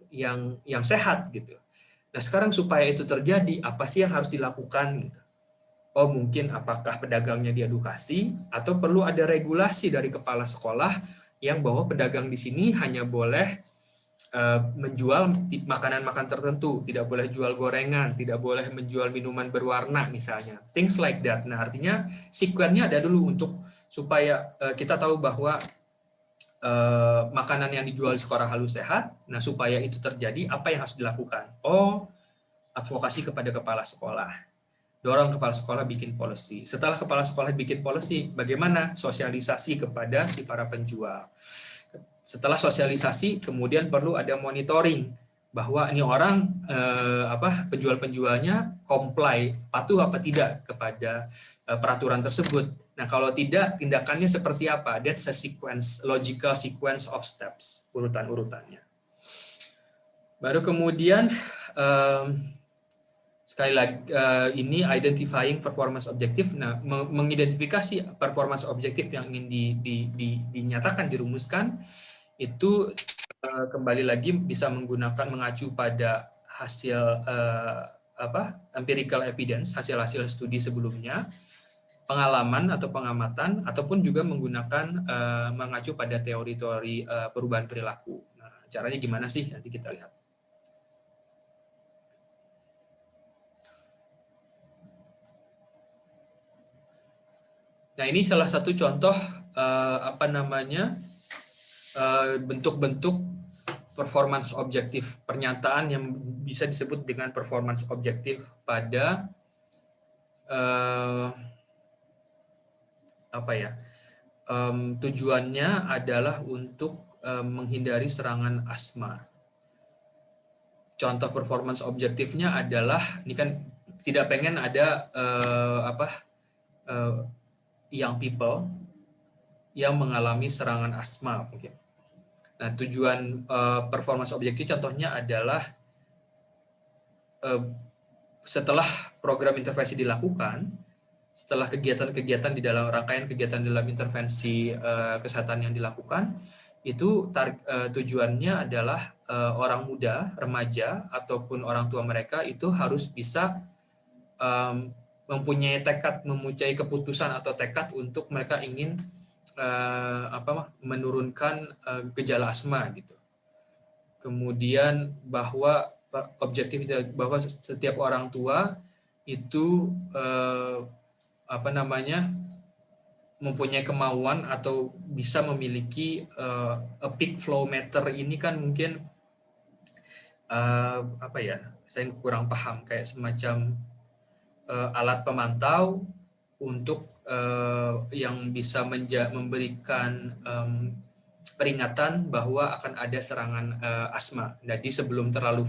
yang sehat gitu. Nah, sekarang supaya itu terjadi, apa sih yang harus dilakukan gitu? Oh, mungkin apakah pedagangnya diedukasi atau perlu ada regulasi dari kepala sekolah yang bahwa pedagang di sini hanya boleh menjual makanan-makanan tertentu, tidak boleh jual gorengan, tidak boleh menjual minuman berwarna misalnya, things like that. Nah, artinya sekuennya ada dulu untuk supaya kita tahu bahwa makanan yang dijual di sekolah halus sehat. Nah, supaya itu terjadi, apa yang harus dilakukan? Oh, advokasi kepada kepala sekolah. Dorong kepala sekolah bikin policy. Setelah kepala sekolah bikin policy, bagaimana sosialisasi kepada si para penjual. Setelah sosialisasi, kemudian perlu ada monitoring bahwa ini orang penjual-penjualnya comply, patuh apa tidak kepada peraturan tersebut. Nah, kalau tidak, tindakannya seperti apa? That's a sequence, logical sequence of steps, urutan-urutannya. Baru kemudian sekali lagi ini identifying performance objektif. Nah, mengidentifikasi performance objektif yang ingin dinyatakan, dirumuskan, itu kembali lagi bisa mengacu pada hasil empirical evidence, hasil-hasil studi sebelumnya, pengalaman atau pengamatan, ataupun juga menggunakan mengacu pada teori-teori perubahan perilaku. Nah, caranya gimana sih? Nanti kita lihat. Nah, ini salah satu contoh bentuk-bentuk performance objektif, pernyataan yang bisa disebut dengan performance objektif pada tujuannya adalah untuk menghindari serangan asma. Contoh performance objektifnya adalah, ini kan tidak pengen ada young people yang mengalami serangan asma mungkin. Nah, tujuan performance objektif contohnya adalah setelah program intervensi dilakukan, setelah kegiatan-kegiatan di dalam rangkaian kegiatan dalam intervensi kesehatan yang dilakukan, itu tujuannya adalah orang muda, remaja, ataupun orang tua mereka itu harus bisa mempunyai keputusan atau tekad untuk mereka ingin menurunkan gejala asma gitu. Kemudian bahwa setiap orang tua itu mempunyai kemauan atau bisa memiliki peak flow meter. Ini kan mungkin saya kurang paham, kayak semacam alat pemantau untuk yang bisa memberikan peringatan bahwa akan ada serangan asma. Jadi sebelum terlalu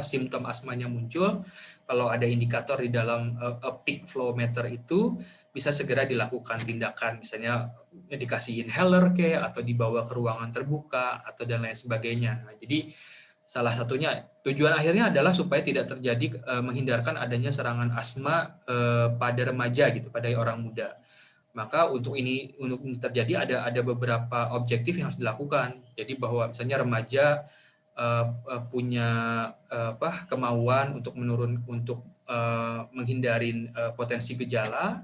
simptom asmanya muncul, kalau ada indikator di dalam peak flow meter itu bisa segera dilakukan tindakan, misalnya dikasih inhaler atau dibawa ke ruangan terbuka atau dan lain sebagainya. Nah, jadi salah satunya tujuan akhirnya adalah supaya tidak terjadi menghindarkan adanya serangan asma pada remaja gitu, pada orang muda. Maka untuk terjadi ada beberapa objektif yang harus dilakukan. Jadi bahwa misalnya remaja punya kemauan untuk menghindari potensi gejala,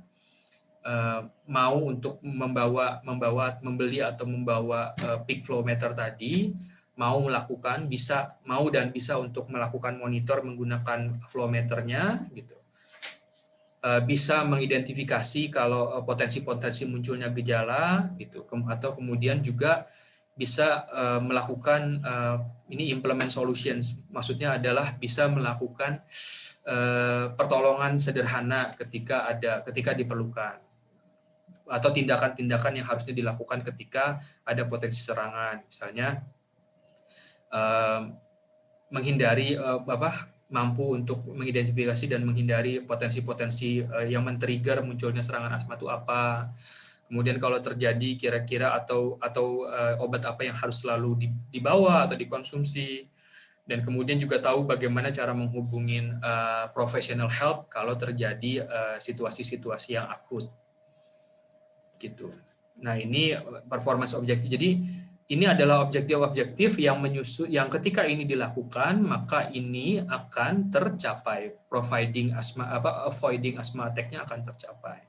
mau untuk membeli atau membawa peak flow meter tadi, mau bisa untuk melakukan monitor menggunakan flow meternya gitu. Bisa mengidentifikasi kalau potensi-potensi munculnya gejala gitu, atau kemudian juga bisa melakukan implement solutions, maksudnya adalah bisa melakukan pertolongan sederhana ketika diperlukan, atau tindakan-tindakan yang harusnya dilakukan ketika ada potensi serangan, misalnya mampu untuk mengidentifikasi dan menghindari potensi-potensi yang men-trigger munculnya serangan asma itu apa. Kemudian kalau terjadi kira-kira atau obat apa yang harus selalu dibawa atau dikonsumsi. Dan kemudian juga tahu bagaimana cara menghubungin professional help kalau terjadi situasi-situasi yang akut. Gitu. Nah, ini performance objektif. Jadi ini adalah objektif-objektif yang ketika ini dilakukan maka ini akan tercapai, avoiding asthma attack-nya akan tercapai.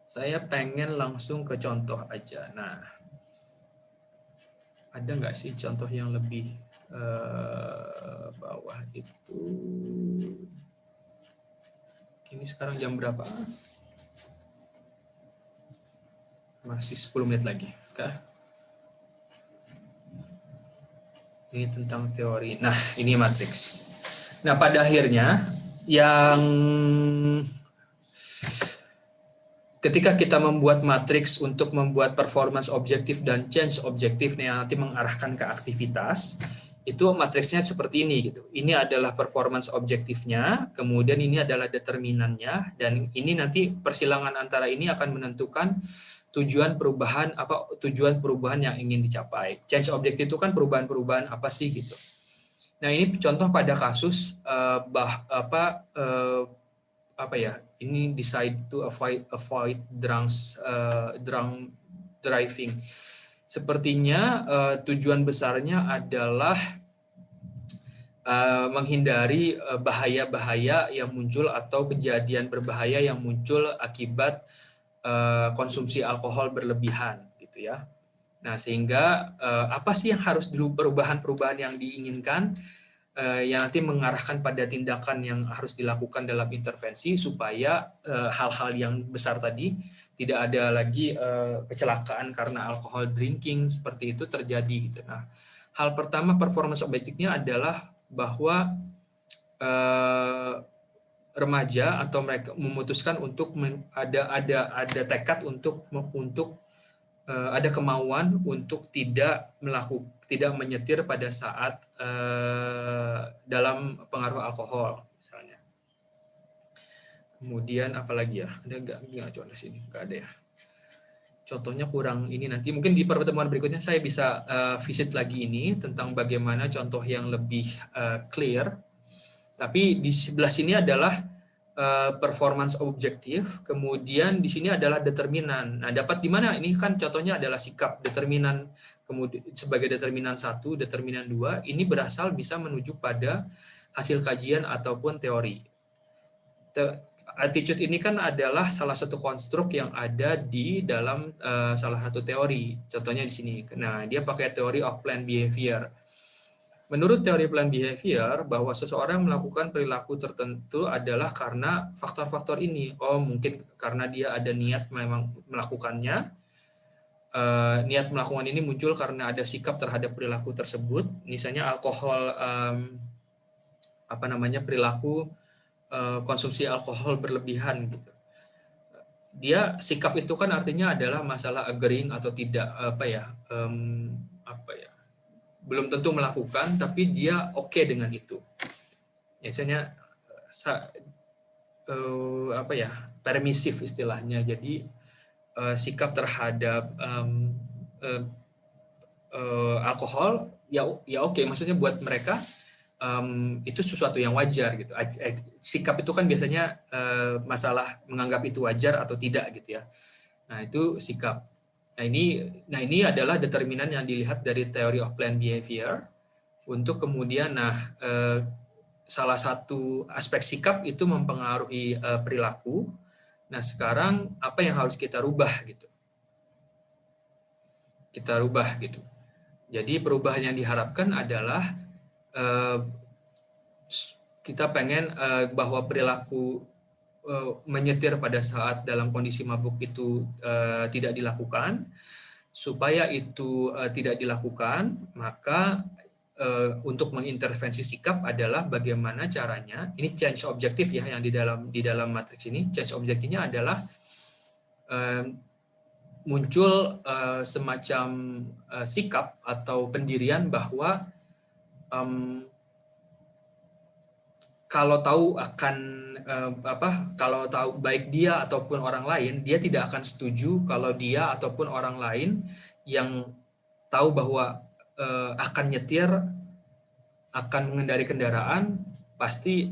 Saya pengen langsung ke contoh aja. Nah, ada nggak sih contoh yang lebih bawah itu? Ini sekarang jam berapa? Masih 10 menit lagi. Ini tentang teori. Nah, ini matriks. Nah, pada akhirnya yang ketika kita membuat matriks untuk membuat performance objektif dan change objektif yang nanti mengarahkan ke aktivitas, itu matriksnya seperti ini gitu. Ini adalah performance objektifnya, kemudian ini adalah determinannya, dan ini nanti persilangan antara ini akan menentukan tujuan perubahan yang ingin dicapai. Change objektif itu kan perubahan-perubahan apa sih gitu. Nah, ini contoh pada kasus ini decide to avoid drunk driving. Sepertinya tujuan besarnya adalah menghindari bahaya-bahaya yang muncul atau kejadian berbahaya yang muncul akibat konsumsi alkohol berlebihan gitu ya. Nah, sehingga apa sih yang harus dulu perubahan-perubahan yang diinginkan yang nanti mengarahkan pada tindakan yang harus dilakukan dalam intervensi supaya hal-hal yang besar tadi tidak ada lagi kecelakaan karena alkohol drinking seperti itu terjadi gitu. Nah, hal pertama performance objektifnya adalah bahwa remaja atau mereka memutuskan untuk ada tekad untuk ada kemauan untuk tidak menyetir pada saat dalam pengaruh alkohol misalnya. Kemudian apalagi ya? Ada nggak contoh sini? Nggak ada ya. Contohnya kurang ini, nanti mungkin di pertemuan berikutnya saya bisa visit lagi ini tentang bagaimana contoh yang lebih clear Tapi di sebelah sini adalah performance objektif, kemudian di sini adalah determinan. Nah, dapat di mana? Ini kan contohnya adalah sikap determinan, kemudian sebagai determinan 1, determinan 2, ini berasal bisa menuju pada hasil kajian ataupun teori. Attitude ini kan adalah salah satu konstruk yang ada di dalam salah satu teori. Contohnya di sini. Nah, dia pakai teori of planned behavior. Menurut teori planned behavior, bahwa seseorang melakukan perilaku tertentu adalah karena faktor-faktor ini. Oh, mungkin karena dia ada niat memang melakukannya. Niat melakukan ini muncul karena ada sikap terhadap perilaku tersebut. Misalnya alkohol, perilaku konsumsi alkohol berlebihan gitu. Dia sikap itu kan artinya adalah masalah agreeing atau tidak, belum tentu melakukan, tapi dia oke dengan itu. Biasanya permisif istilahnya. Jadi sikap terhadap alkohol ya oke, maksudnya buat mereka itu sesuatu yang wajar gitu. Sikap itu kan biasanya masalah menganggap itu wajar atau tidak gitu ya. Nah, itu sikap. Nah ini adalah determinan yang dilihat dari theory of planned behavior untuk kemudian salah satu aspek sikap itu mempengaruhi perilaku. Nah, sekarang apa yang harus kita rubah gitu? Kita rubah gitu. Jadi perubahan yang diharapkan adalah kita pengen bahwa perilaku menyetir pada saat dalam kondisi mabuk itu tidak dilakukan. Supaya itu tidak dilakukan, maka untuk mengintervensi sikap adalah bagaimana caranya. Ini change objektif ya, yang di dalam matriks ini. Change objektifnya adalah muncul semacam sikap atau pendirian bahwa kalau tahu akan kalau tahu baik dia ataupun orang lain, dia tidak akan setuju kalau dia ataupun orang lain yang tahu bahwa akan nyetir, akan mengendari kendaraan, pasti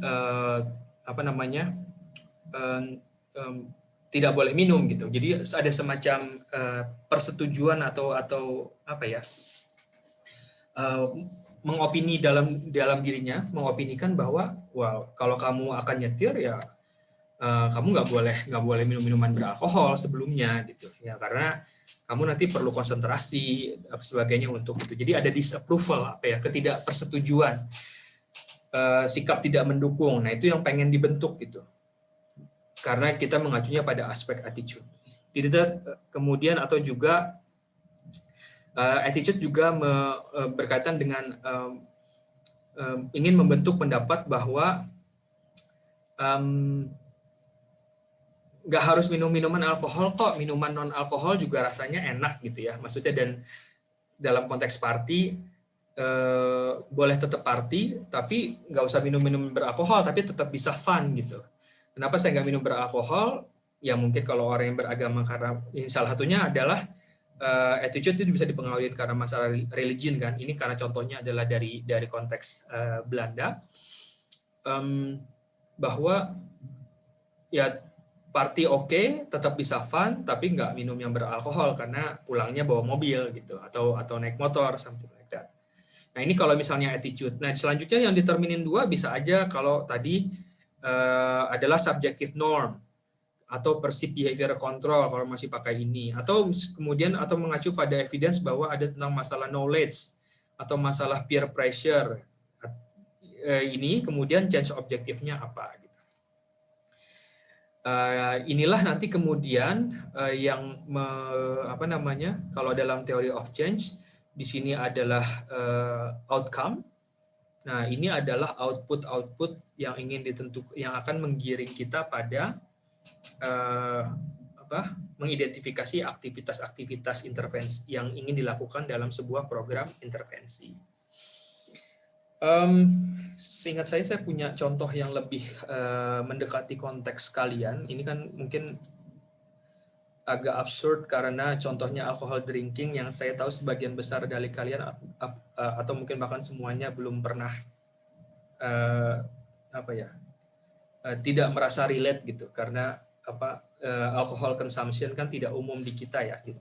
tidak boleh minum gitu. Jadi ada semacam persetujuan atau mengopini dalam dirinya, mengopinikan bahwa kalau kamu akan nyetir ya kamu nggak boleh minum minuman beralkohol sebelumnya gitu ya, karena kamu nanti perlu konsentrasi sebagainya untuk itu. Jadi ada disapproval, ketidakpersetujuan, sikap tidak mendukung. Nah, itu yang pengen dibentuk gitu, karena kita mengacunya pada aspek attitude. Jadi kemudian atau juga attitude juga berkaitan dengan ingin membentuk pendapat bahwa nggak harus minum minuman alkohol kok, minuman non alkohol juga rasanya enak gitu ya, maksudnya. Dan dalam konteks party boleh tetap party, tapi nggak usah minum beralkohol, tapi tetap bisa fun gitu. Kenapa saya nggak minum beralkohol? Ya mungkin kalau orang yang beragama, karena ini salah satunya adalah attitude itu bisa dipengaruhi karena masalah religion kan. Ini karena contohnya adalah dari konteks Belanda, bahwa ya party oke, tetap bisa fun, tapi nggak minum yang beralkohol karena pulangnya bawa mobil gitu, atau naik motor, something like that. Nah, ini kalau misalnya attitude. Nah, selanjutnya yang determinin 2 bisa aja kalau tadi adalah subjective norm atau perceived behavior control kalau masih pakai ini, atau kemudian mengacu pada evidence bahwa ada tentang masalah knowledge atau masalah peer pressure. Ini kemudian change objektifnya apa gitu. Inilah nanti kemudian yang kalau dalam theory of change di sini adalah outcome. Nah, ini adalah output yang ingin ditentukan, yang akan menggiring kita pada mengidentifikasi aktivitas-aktivitas intervensi yang ingin dilakukan dalam sebuah program intervensi. Seingat saya punya contoh yang lebih mendekati konteks kalian. Ini kan mungkin agak absurd karena contohnya alcohol drinking yang saya tahu sebagian besar dari kalian atau mungkin bahkan semuanya belum pernah apa ya, tidak merasa relate gitu, karena alcohol consumption kan tidak umum di kita ya gitu.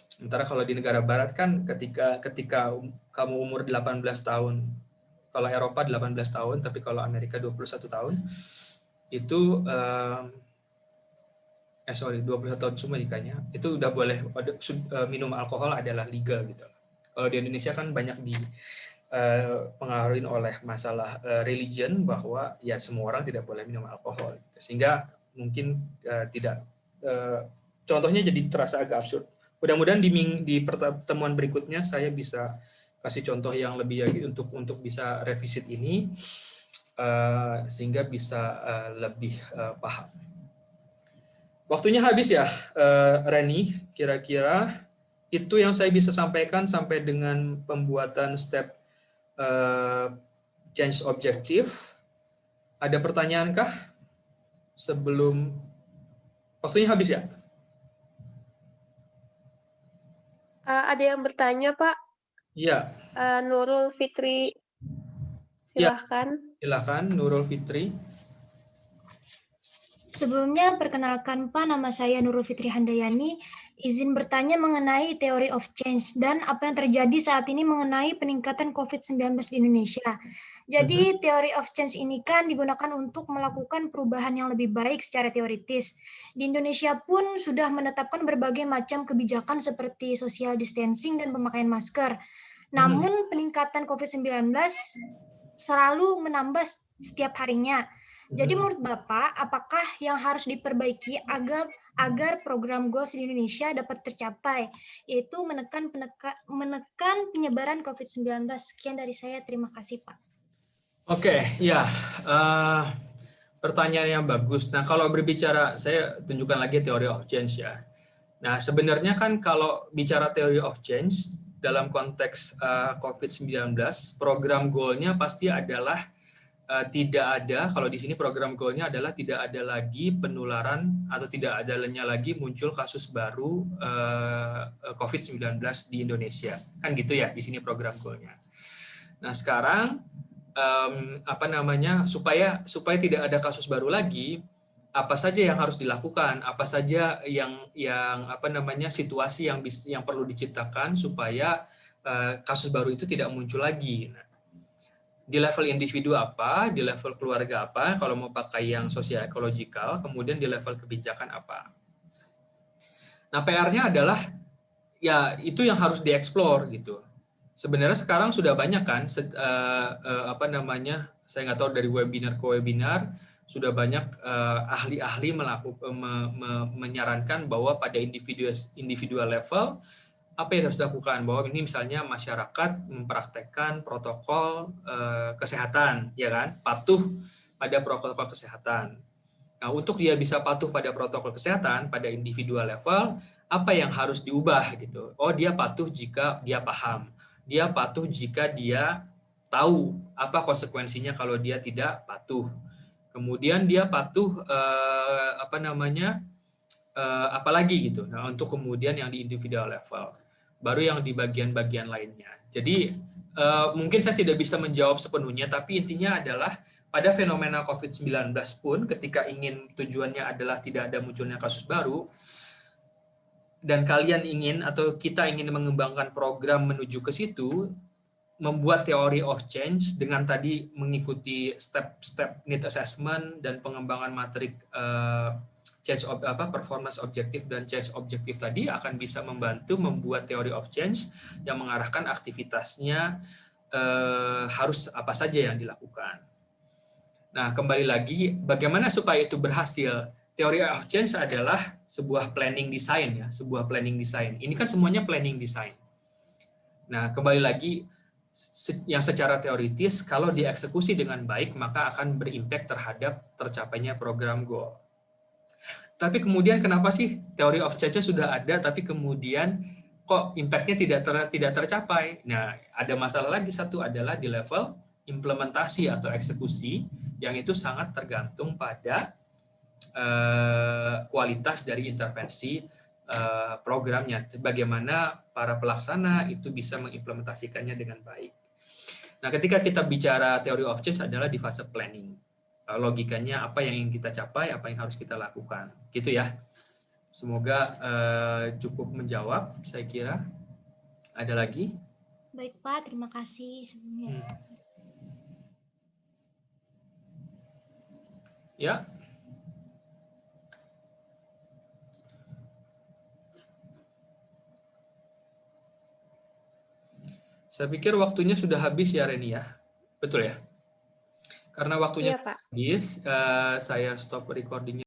Sementara kalau di negara barat kan ketika kamu umur 18 tahun, kalau Eropa 18 tahun, tapi kalau Amerika 21 tahun, itu 21 tahun semua nikahnya, itu udah boleh minum alkohol adalah legal gitu. Kalau di Indonesia kan banyak pengaruhi oleh masalah religion, bahwa ya semua orang tidak boleh minum alkohol gitu. Sehingga mungkin contohnya jadi terasa agak absurd. Mudah-mudahan di pertemuan berikutnya saya bisa kasih contoh yang lebih lagi untuk bisa revisit ini, sehingga bisa lebih paham. Waktunya habis ya, Reni. Kira-kira itu yang saya bisa sampaikan sampai dengan pembuatan step change objective. Ada pertanyaankah sebelum waktunya habis ya? Ada yang bertanya, Pak? Iya. Nurul Fitri, silahkan. Ya, silahkan, Nurul Fitri. Sebelumnya, perkenalkan Pak, nama saya Nurul Fitri Handayani. Izin bertanya mengenai theory of change dan apa yang terjadi saat ini mengenai peningkatan COVID-19 di Indonesia. Jadi, theory of change ini kan digunakan untuk melakukan perubahan yang lebih baik secara teoritis. Di Indonesia pun sudah menetapkan berbagai macam kebijakan seperti social distancing dan pemakaian masker. Namun, peningkatan COVID-19 selalu menambah setiap harinya. Jadi menurut Bapak, apakah yang harus diperbaiki agar program goals di Indonesia dapat tercapai, yaitu menekan penyebaran COVID-19? Sekian dari saya, terima kasih Pak. Oke, ya, pertanyaan yang bagus. Nah, kalau berbicara, saya tunjukkan lagi theory of change ya. Nah, sebenarnya kan kalau bicara theory of change dalam konteks COVID-19, program goal-nya pasti adalah tidak ada, kalau di sini program goal-nya adalah tidak ada lagi penularan atau tidak adanya lagi muncul kasus baru COVID-19 di Indonesia. Kan gitu ya, di sini program goal-nya. Nah, sekarang supaya tidak ada kasus baru lagi, apa saja yang harus dilakukan, apa saja yang situasi yang perlu diciptakan supaya kasus baru itu tidak muncul lagi. Nah, di level individu apa, di level keluarga apa, kalau mau pakai yang sosial ekologikal, kemudian di level kebijakan apa. Nah, PR-nya adalah ya itu yang harus dieksplor gitu. Sebenarnya sekarang sudah banyak kan saya nggak tahu dari webinar ke webinar sudah banyak ahli-ahli menyarankan bahwa pada individual level apa yang harus dilakukan, bahwa ini misalnya masyarakat mempraktekkan protokol kesehatan, ya kan, patuh pada protokol kesehatan. Nah, untuk dia bisa patuh pada protokol kesehatan pada individual level, apa yang harus diubah gitu? Oh, dia patuh jika dia paham, dia patuh jika dia tahu apa konsekuensinya kalau dia tidak patuh. Kemudian dia patuh apalagi gitu. Nah, untuk kemudian yang di individual level. Baru yang di bagian-bagian lainnya. Jadi mungkin saya tidak bisa menjawab sepenuhnya, tapi intinya adalah pada fenomena COVID-19 pun ketika tujuannya adalah tidak ada munculnya kasus baru, dan kalian ingin atau kita ingin mengembangkan program menuju ke situ, membuat theory of change dengan tadi mengikuti step-step need assessment dan pengembangan materi performance objektif dan change objektif tadi akan bisa membantu membuat theory of change yang mengarahkan aktivitasnya harus apa saja yang dilakukan. Nah, kembali lagi bagaimana supaya itu berhasil? Theory of change adalah sebuah planning design ya, sebuah planning design. Ini kan semuanya planning design. Nah, kembali lagi yang secara teoritis kalau dieksekusi dengan baik maka akan berimpact terhadap tercapainya program goal. Tapi kemudian kenapa sih theory of change sudah ada, tapi kemudian kok impact-nya tidak tercapai? Nah, ada masalah lagi, satu adalah di level implementasi atau eksekusi, yang itu sangat tergantung pada kualitas dari intervensi programnya. Bagaimana para pelaksana itu bisa mengimplementasikannya dengan baik. Nah, ketika kita bicara theory of change adalah di fase planning. logikanya apa yang ingin kita capai, apa yang harus kita lakukan. Gitu ya. Semoga cukup menjawab, saya kira. Ada lagi? Baik Pak, terima kasih sebelumnya. Ya. Saya pikir waktunya sudah habis ya Reni ya. Betul ya? Karena waktunya Iya, Pak. habis, saya stop recordingnya.